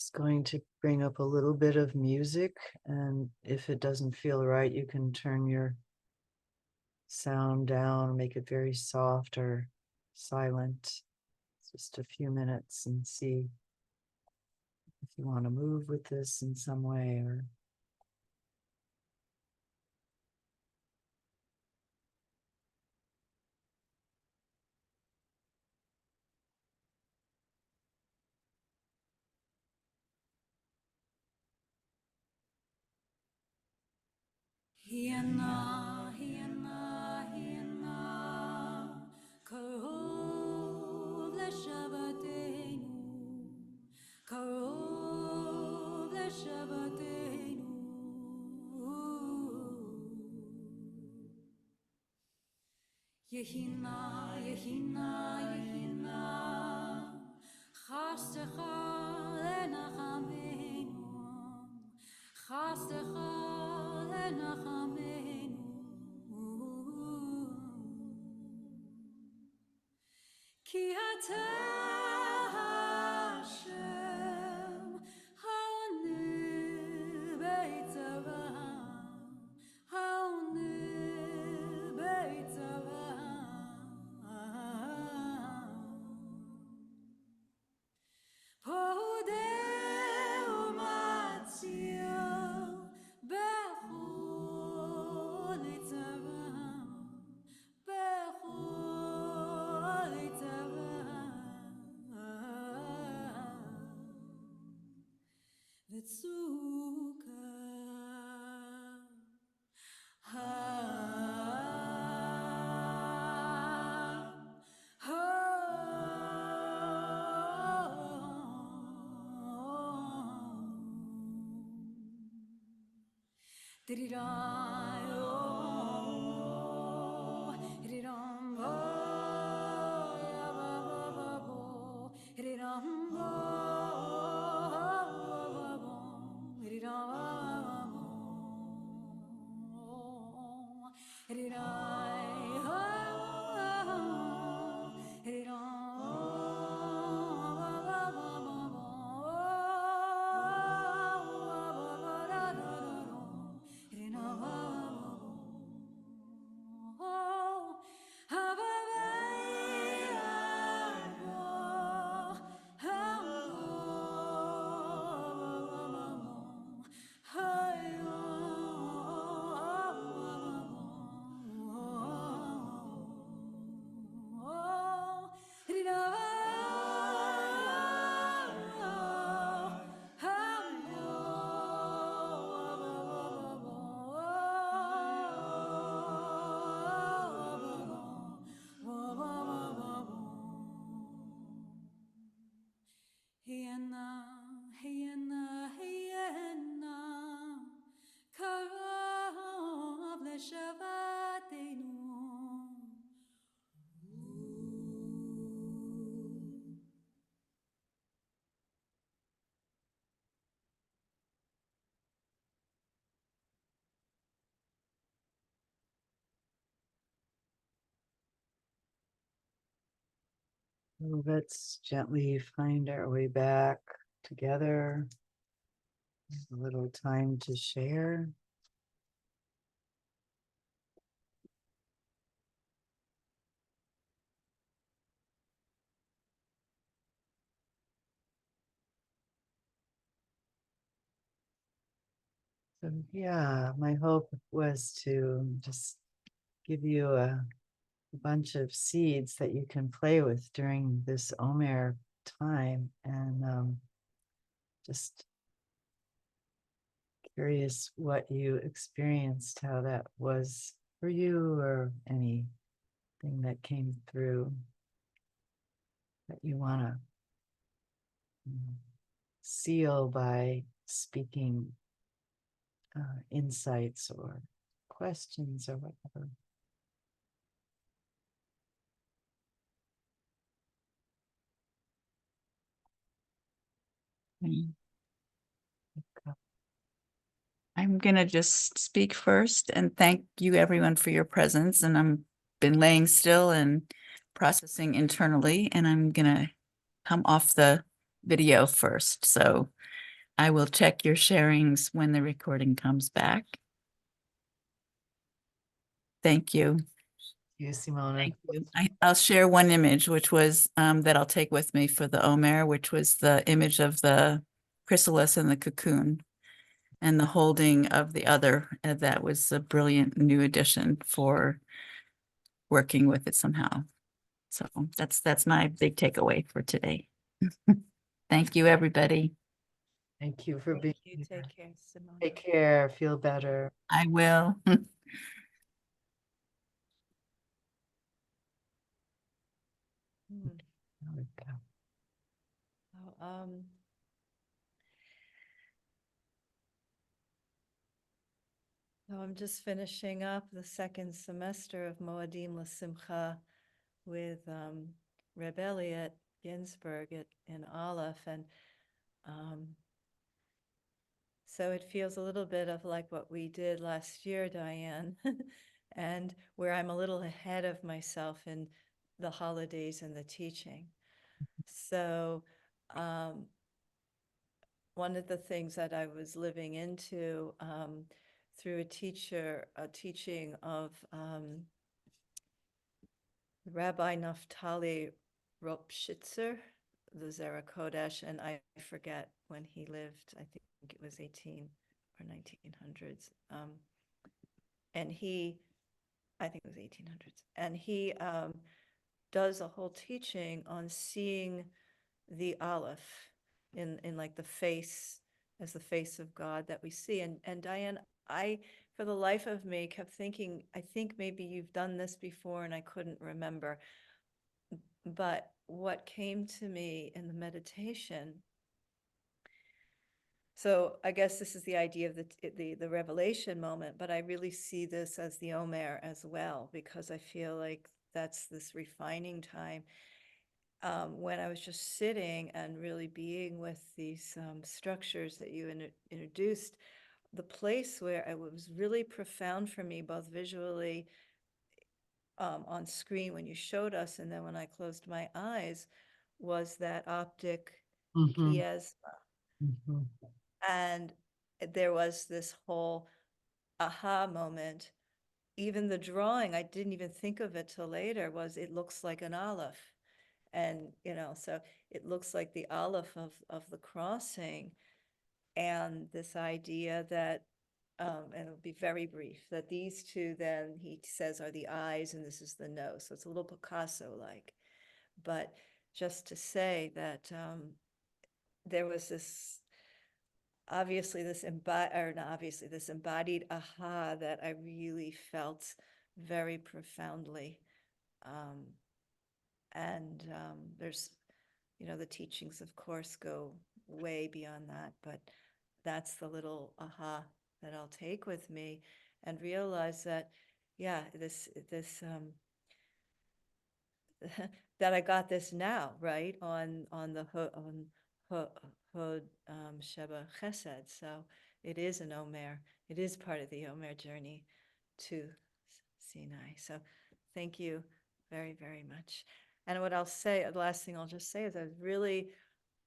Just going to bring up a little bit of music, and if it doesn't feel right, you can turn your sound down, make it very soft or silent. Just a few minutes and see if you want to move with this in some way or Hiana, hiana, hiana, karov leshavatenu, karov leshavatenu. Yehina, yehina, yehina, chastecha lenachamenu, chastecha lenachamenu. Ki atah Hashem haonu beitzava, haonu beitzava. Podeu matzil bechol itzava, bechol itzava. V'tzuka Hiena, hiena, hiena, karov leshavatenu. let's gently find our way back together. A little time to share. So yeah, my hope was to just give you a bunch of seeds that you can play with during this Omer time, and just curious what you experienced, how that was for you, or anything that came through that you want to seal by speaking insights or questions or whatever. I'm gonna just speak first and thank you everyone for your presence, and I'm been laying still and processing internally, and I'm gonna come off the video first. So I will check your sharings when the recording comes back. Thank you. You, Simona. Thank you. I'll share one image, which was that I'll take with me for the Omer, which was the image of the chrysalis and the cocoon, and the holding of the other. That was a brilliant new addition for working with it somehow. So that's my big takeaway for today. Thank you, everybody. Thank you for Thank being you. here. Take care, Simona. Take care. Feel better. I will. Hmm. There we go. Oh, so I'm just finishing up the second semester of Moadim L'Simcha with Reb Elliot Ginsburg in Aleph, and so it feels a little bit of like what we did last year, Diane, and where I'm a little ahead of myself in the holidays and the teaching. So one of the things that I was living into through a teaching of Rabbi Naftali Ropshitzer, the Zera Kodesh, and I forget when he lived. I think it was 18 or 1900s. And I think it was 1800s. And he does a whole teaching on seeing the Aleph in like the face, as the face of God that we see. And Diane, I, for the life of me, kept thinking, I think maybe you've done this before and I couldn't remember. But what came to me in the meditation, so I guess this is the idea of the revelation moment, but I really see this as the Omer as well, because I feel like that's this refining time. When I was just sitting and really being with these structures that you introduced, the place where it was really profound for me, both visually on screen when you showed us, and then when I closed my eyes, was that optic Mhm. chiasma. Mhm. And there was this whole aha moment. Even the drawing, I didn't even think of it till later, was it looks like an Aleph. And, so it looks like the Aleph of the crossing. And this idea that, and it'll be very brief, that these two then, he says, are the eyes and this is the nose. So it's a little Picasso-like. But just to say that there was this, this embodied aha that I really felt very profoundly. And there's, the teachings, of course, go way beyond that, but that's the little aha that I'll take with me and realize that, yeah, this that I got this now, right, on the Hod Sheba Chesed. So it is an Omer. It is part of the Omer journey to Sinai. So thank you very, very much. And what I'll say, the last thing I'll just say is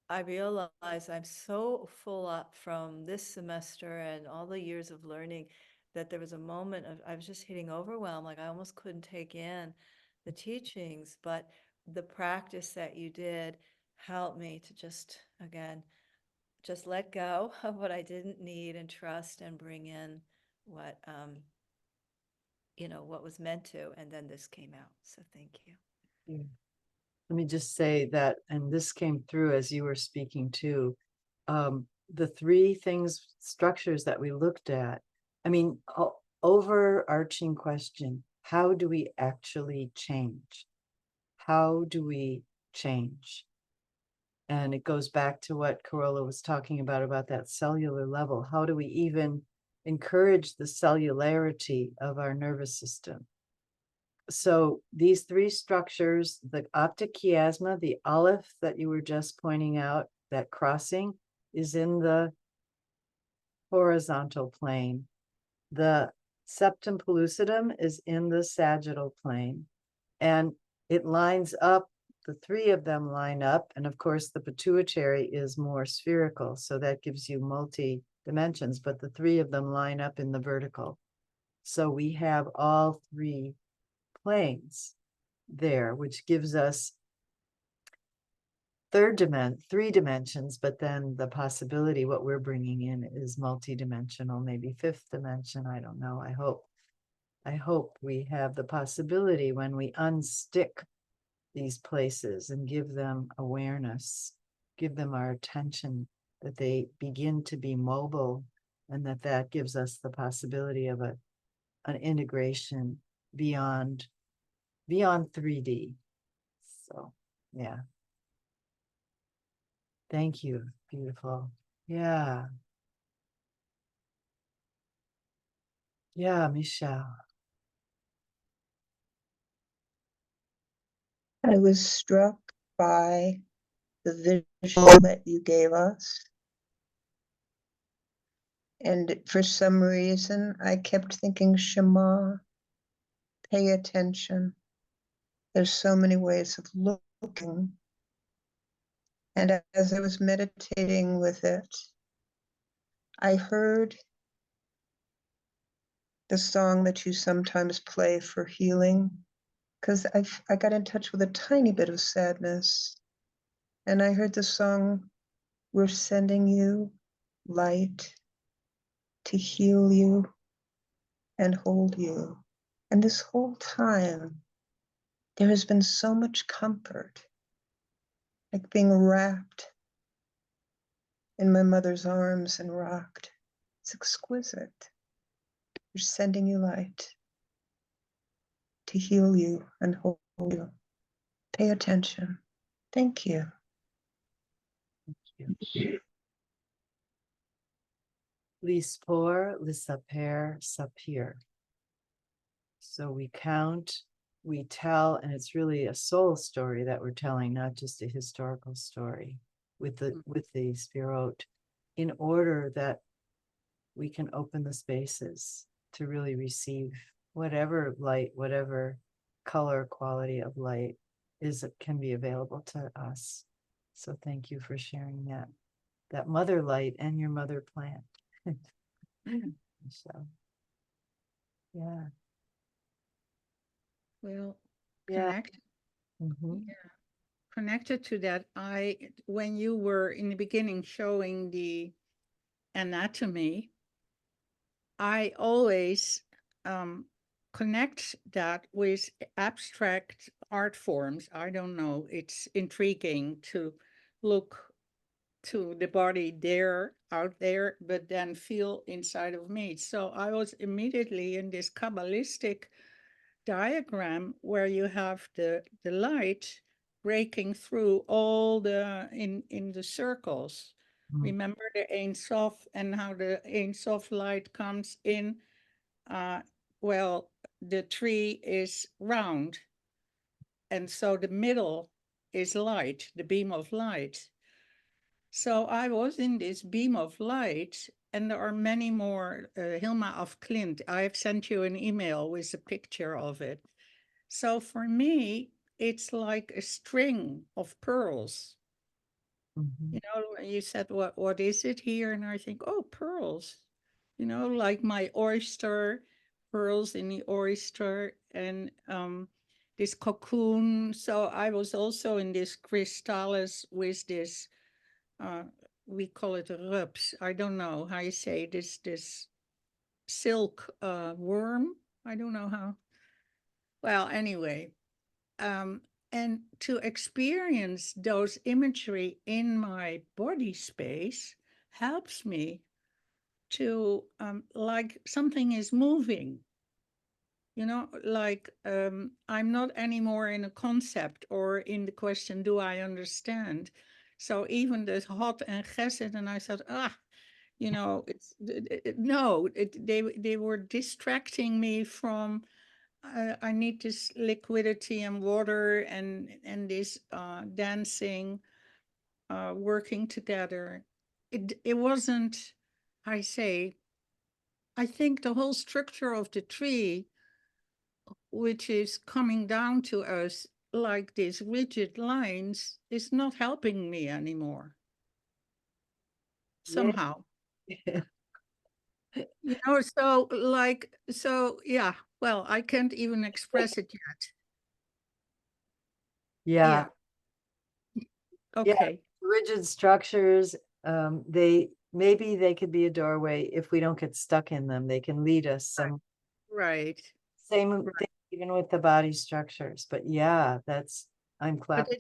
I realize I'm so full up from this semester and all the years of learning that there was a moment of, I was just hitting overwhelm. Like I almost couldn't take in the teachings, but the practice that you did helped me to just, again, just let go of what I didn't need and trust and bring in what, what was meant to. And then this came out. So thank you. Yeah. Let me just say that, and this came through as you were speaking too, the three structures that we looked at, I mean, overarching question, how do we actually change? How do we change? And it goes back to what Carola was talking about that cellular level. How do we even encourage the cellularity of our nervous system? So these three structures, the optic chiasma, the Aleph that you were just pointing out, that crossing is in the horizontal plane. The septum pellucidum is in the sagittal plane. And it lines up the three of them line up, and of course the pituitary is more spherical, so that gives you multi dimensions, but the three of them line up in the vertical. So we have all three planes there, which gives us three dimensions, but then the possibility, what we're bringing in is multi-dimensional, maybe fifth dimension. I don't know. I hope we have the possibility when we unstick these places and give them awareness, give them our attention, that they begin to be mobile, and that gives us the possibility of an integration beyond 3D. So yeah. Thank you. Beautiful. Yeah. Yeah, Michelle. I was struck by the visual that you gave us. And for some reason, I kept thinking, Shema, pay attention. There's so many ways of looking. And as I was meditating with it, I heard the song that you sometimes play for healing, because I got in touch with a tiny bit of sadness. And I heard the song, "We're sending you light to heal you and hold you." And this whole time, there has been so much comfort, like being wrapped in my mother's arms and rocked. It's exquisite. We're sending you light to heal you and hold you. Pay attention. Thank you. Lispor, Lissaper, Sapir. So we count, we tell, and it's really a soul story that we're telling, not just a historical story with the Spirot, in order that we can open the spaces to really receive whatever light, whatever color, quality of light can be available to us. So thank you for sharing that mother light and your mother plant. So yeah. Well, Yeah. connected connected to that, when you were in the beginning showing the anatomy, I always connect that with abstract art forms. I don't know, it's intriguing to look to the body there, out there, but then feel inside of me. So I was immediately in this Kabbalistic diagram where you have the light breaking through all the in the circles. Remember the Ein Sof and how the Ein Sof light comes in. Well, the tree is round, and so the middle is light, the beam of light. So I was in this beam of light, and there are many more. Hilma of Clint, I have sent you an email with a picture of it. So for me, it's like a string of pearls. You know, you said, what is it here? And I think, oh, pearls. You know, like my oyster, pearls in the oyster, and this cocoon. So I was also in this crystallis with this, we call it rups. I don't know how you say this silk worm. I don't know how. Well, anyway, and to experience those imagery in my body space helps me to like something is moving, you know, like I'm not anymore in a concept or in the question, do I understand? So even the hot and chesed, and I said, you know, they were distracting me from I need this liquidity and water and this dancing, working together. It wasn't, I say, I think the whole structure of the tree, which is coming down to us, like these rigid lines is not helping me anymore. Yeah. Somehow. You know, so yeah, well, I can't even express it yet. Yeah. Yeah. Okay. Rigid structures, maybe they could be a doorway if we don't get stuck in them. They can lead us some. Right. Same Right. thing even with the body structures, but yeah, I'm But clapping.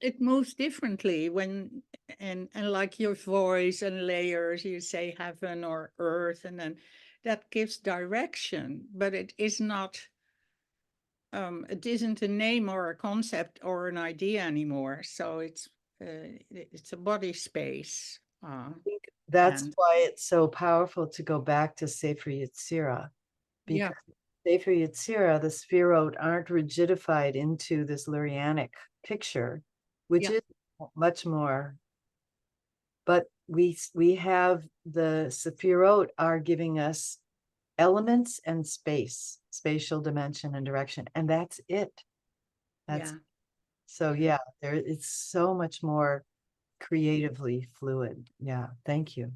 it moves differently when, and like your voice and layers, you say heaven or earth, and then that gives direction, but it is not, it isn't a name or a concept or an idea anymore. So it's a body space. That's And why it's so powerful to go back to Sefer Yetzirah, yeah, because Sefer Yetzirah, the Sphirot aren't rigidified into this Lurianic picture, which Yeah. is much more. But we have the Sephirot are giving us elements and space, spatial dimension and direction, and that's it. That's yeah. so yeah, it's so much more creatively fluid. Yeah, thank you.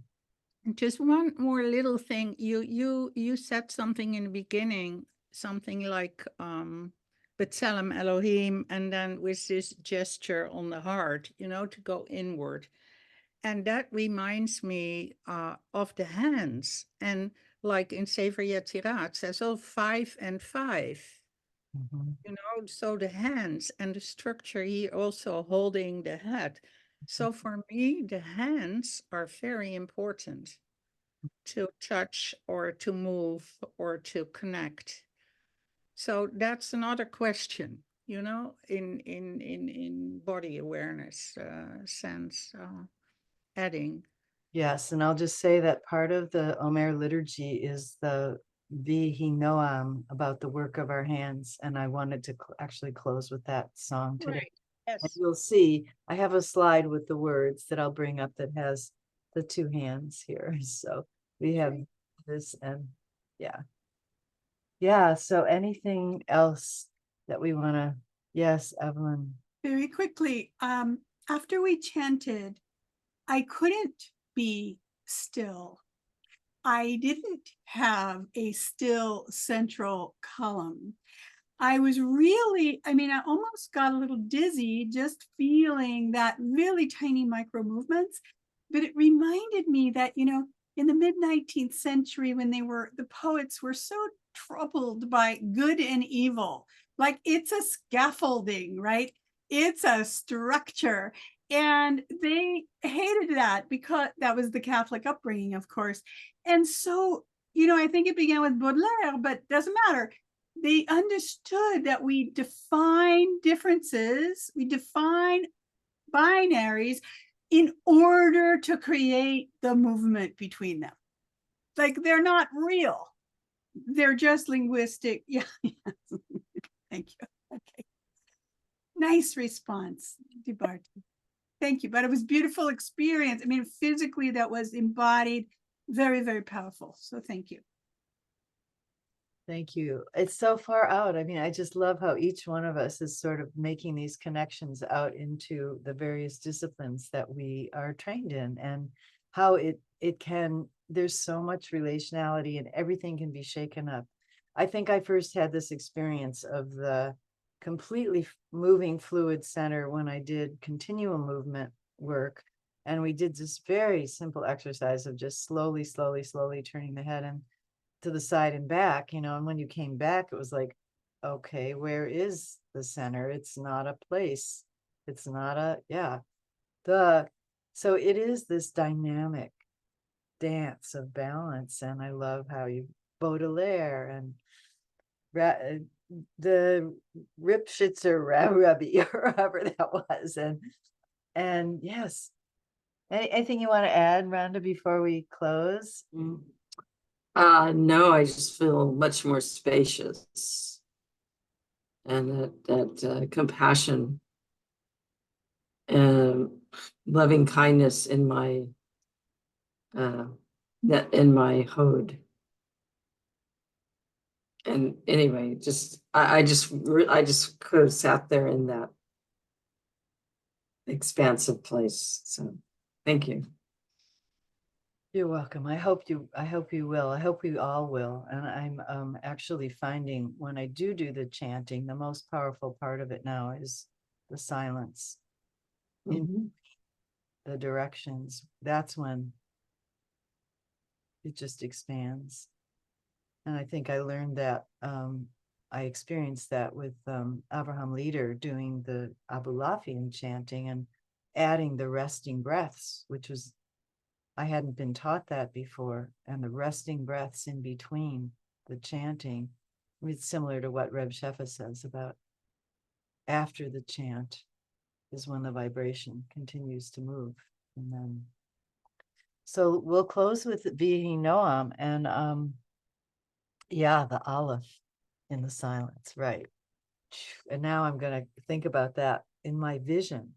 Just one more little thing. You said something in the beginning, something like B'Tselem Elohim, and then with this gesture on the heart, you know, to go inward. And that reminds me of the hands. And like in Sefer Yetzirah, it says, oh, 5 and 5. Mhm. You know, so the hands and the structure here also holding the head. So for me, the hands are very important to touch or to move or to connect. So that's another question, you know, in body awareness sense, adding. Yes, and I'll just say that part of the Omer liturgy is the Vihi Noam about the work of our hands, and I wanted to actually close with that song today. Right. And Yes. you'll see, I have a slide with the words that I'll bring up that has the two hands here. So we have this and yeah. Yeah, so anything else that we want to, yes, Evelyn. Very quickly, after we chanted, I couldn't be still. I didn't have a still central column. I was really, I mean, I almost got a little dizzy just feeling that really tiny micro movements, but it reminded me that, you know, in the mid 19th century, when the poets were so troubled by good and evil, like it's a scaffolding, right? It's a structure. And they hated that because that was the Catholic upbringing, of course. And so, you know, I think it began with Baudelaire, but doesn't matter. They understood that we define differences, we define binaries in order to create the movement between them. Like they're not real. They're just linguistic. Yeah. Thank you. Okay. Nice response, DeBarty. Thank you. But it was beautiful experience. I mean, physically that was embodied, very, very powerful. So thank you. Thank you. It's so far out. I mean, I just love how each one of us is sort of making these connections out into the various disciplines that we are trained in, and how it can, there's so much relationality and everything can be shaken up. I think I first had this experience of the completely moving fluid center when I did continuum movement work. And we did this very simple exercise of just slowly, slowly, slowly turning the head and to the side and back, you know, and when you came back, it was like, okay, where is the center? It's not a place. It's not a, yeah. So it is this dynamic dance of balance. And I love how you Baudelaire and the Ripschitzer Rabbi, or however that was. And yes. Anything you want to add, Rhonda, before we close? No, I just feel much more spacious, and that compassion and loving kindness in my hod. And anyway, I just could have sat there in that expansive place. So thank you. You're welcome. I hope you will. I hope we all will. And I'm actually finding when I do the chanting, the most powerful part of it now is the silence in Mhm. the directions. That's when it just expands. And I think I learned that, I experienced that with Abraham Leader doing the Abulafian chanting and adding the resting breaths, which was, I hadn't been taught that before, and the resting breaths in between the chanting. It's similar to what Reb Shefa says about after the chant is when the vibration continues to move. And then, so we'll close with Vihi Noam and yeah, the Aleph in the silence, right. And now I'm going to think about that in my vision.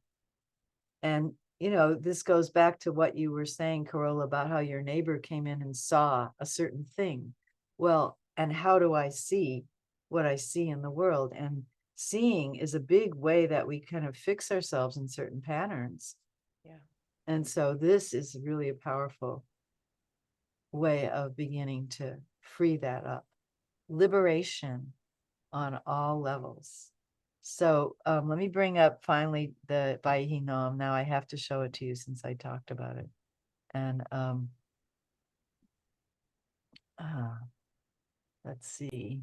And, you know, this goes back to what you were saying, Carola, about how your neighbor came in and saw a certain thing. Well, and how do I see what I see in the world? And seeing is a big way that we kind of fix ourselves in certain patterns. Yeah. And so this is really a powerful way of beginning to free that up. Liberation on all levels. So let me bring up finally the Vaihi Noam. Now I have to show it to you since I talked about it. And let's see.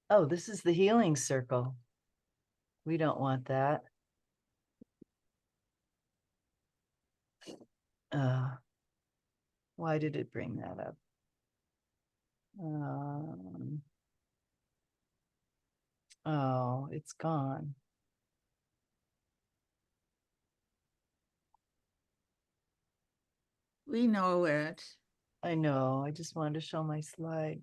Oh, this is the healing circle. We don't want that. Why did it bring that up? Oh, it's gone. We know it. I know. I just wanted to show my slide.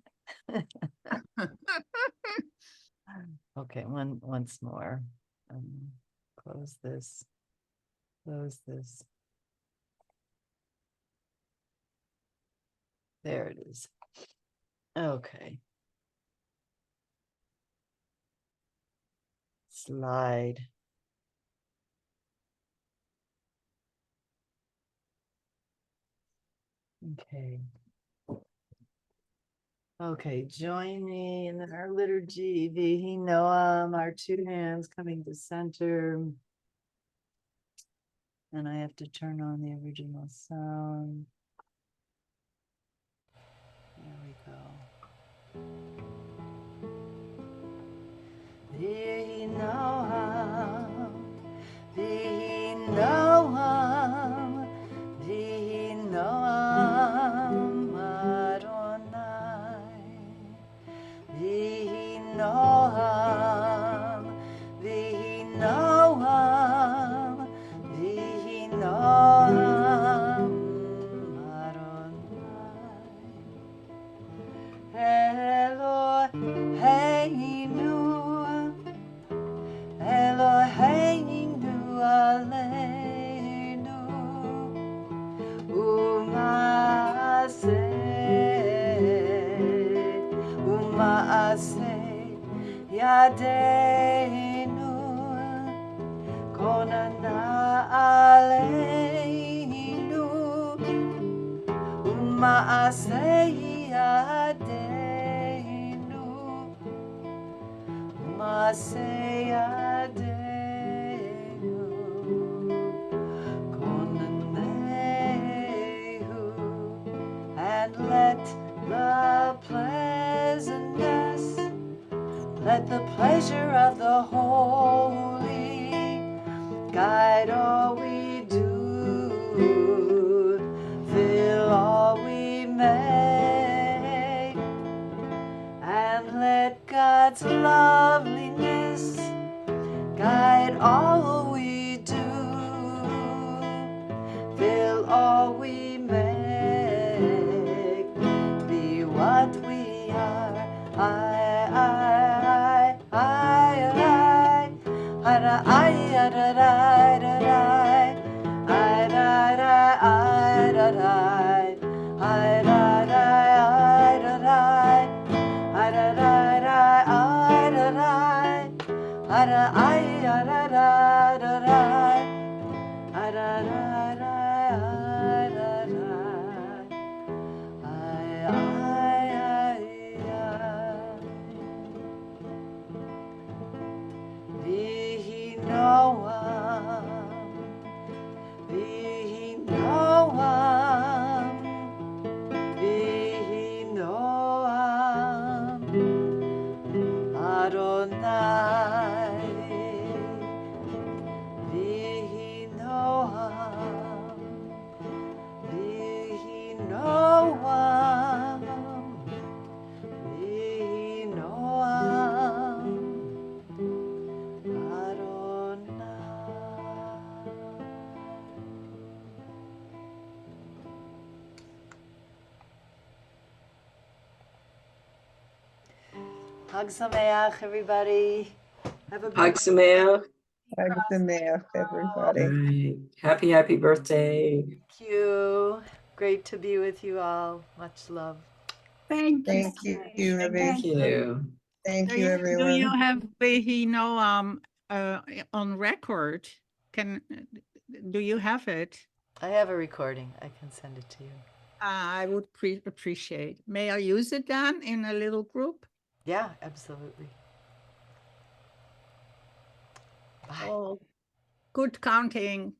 Okay, once more. Close this. Close this. There it is. Okay. Slide. Okay. Okay, join me in our liturgy. Vihi Noam, our two hands coming to center. And I have to turn on the original sound. There we go. Vihi Noam, Vihi Noam, Vihi Noam Adonai. Vihi Noam, Vihi Noam, Vihi Noam Adonai. Eloheinu, Eloheinu aleinu, Umaaseh Yadeinu, Konana aleinu, Umaaseh Yadeinu, Umaaseh Yadeinu, Konanehu, and let the pleasantness, let the pleasure of the holy guide all we do, fill all we make, and let God's loveliness guide all we do, fill all we make, be what we are. I, Ah, da, da, da, ah, da, da. Ay, ay, ay, ay. Vihi Noam, Vihi Noam, Vihi Noam, Adonai, Vihi Noam, Vihi Noam, Vihi Noam, Adonai. Hag Sameach, everybody. Have a Hag beautiful Sameach. Hag Sameach, everybody. Right. Happy birthday. Thank you. Great to be with you all. Much love. Thank you. Thank so you, much. Abby. Thank you. Thank Do you, you everyone. have Vehi Noam on record? Do you have it? I have a recording. I can send it to you. I would appreciate. May I use it then in a little group? Yeah, absolutely. Bye. Oh, good counting.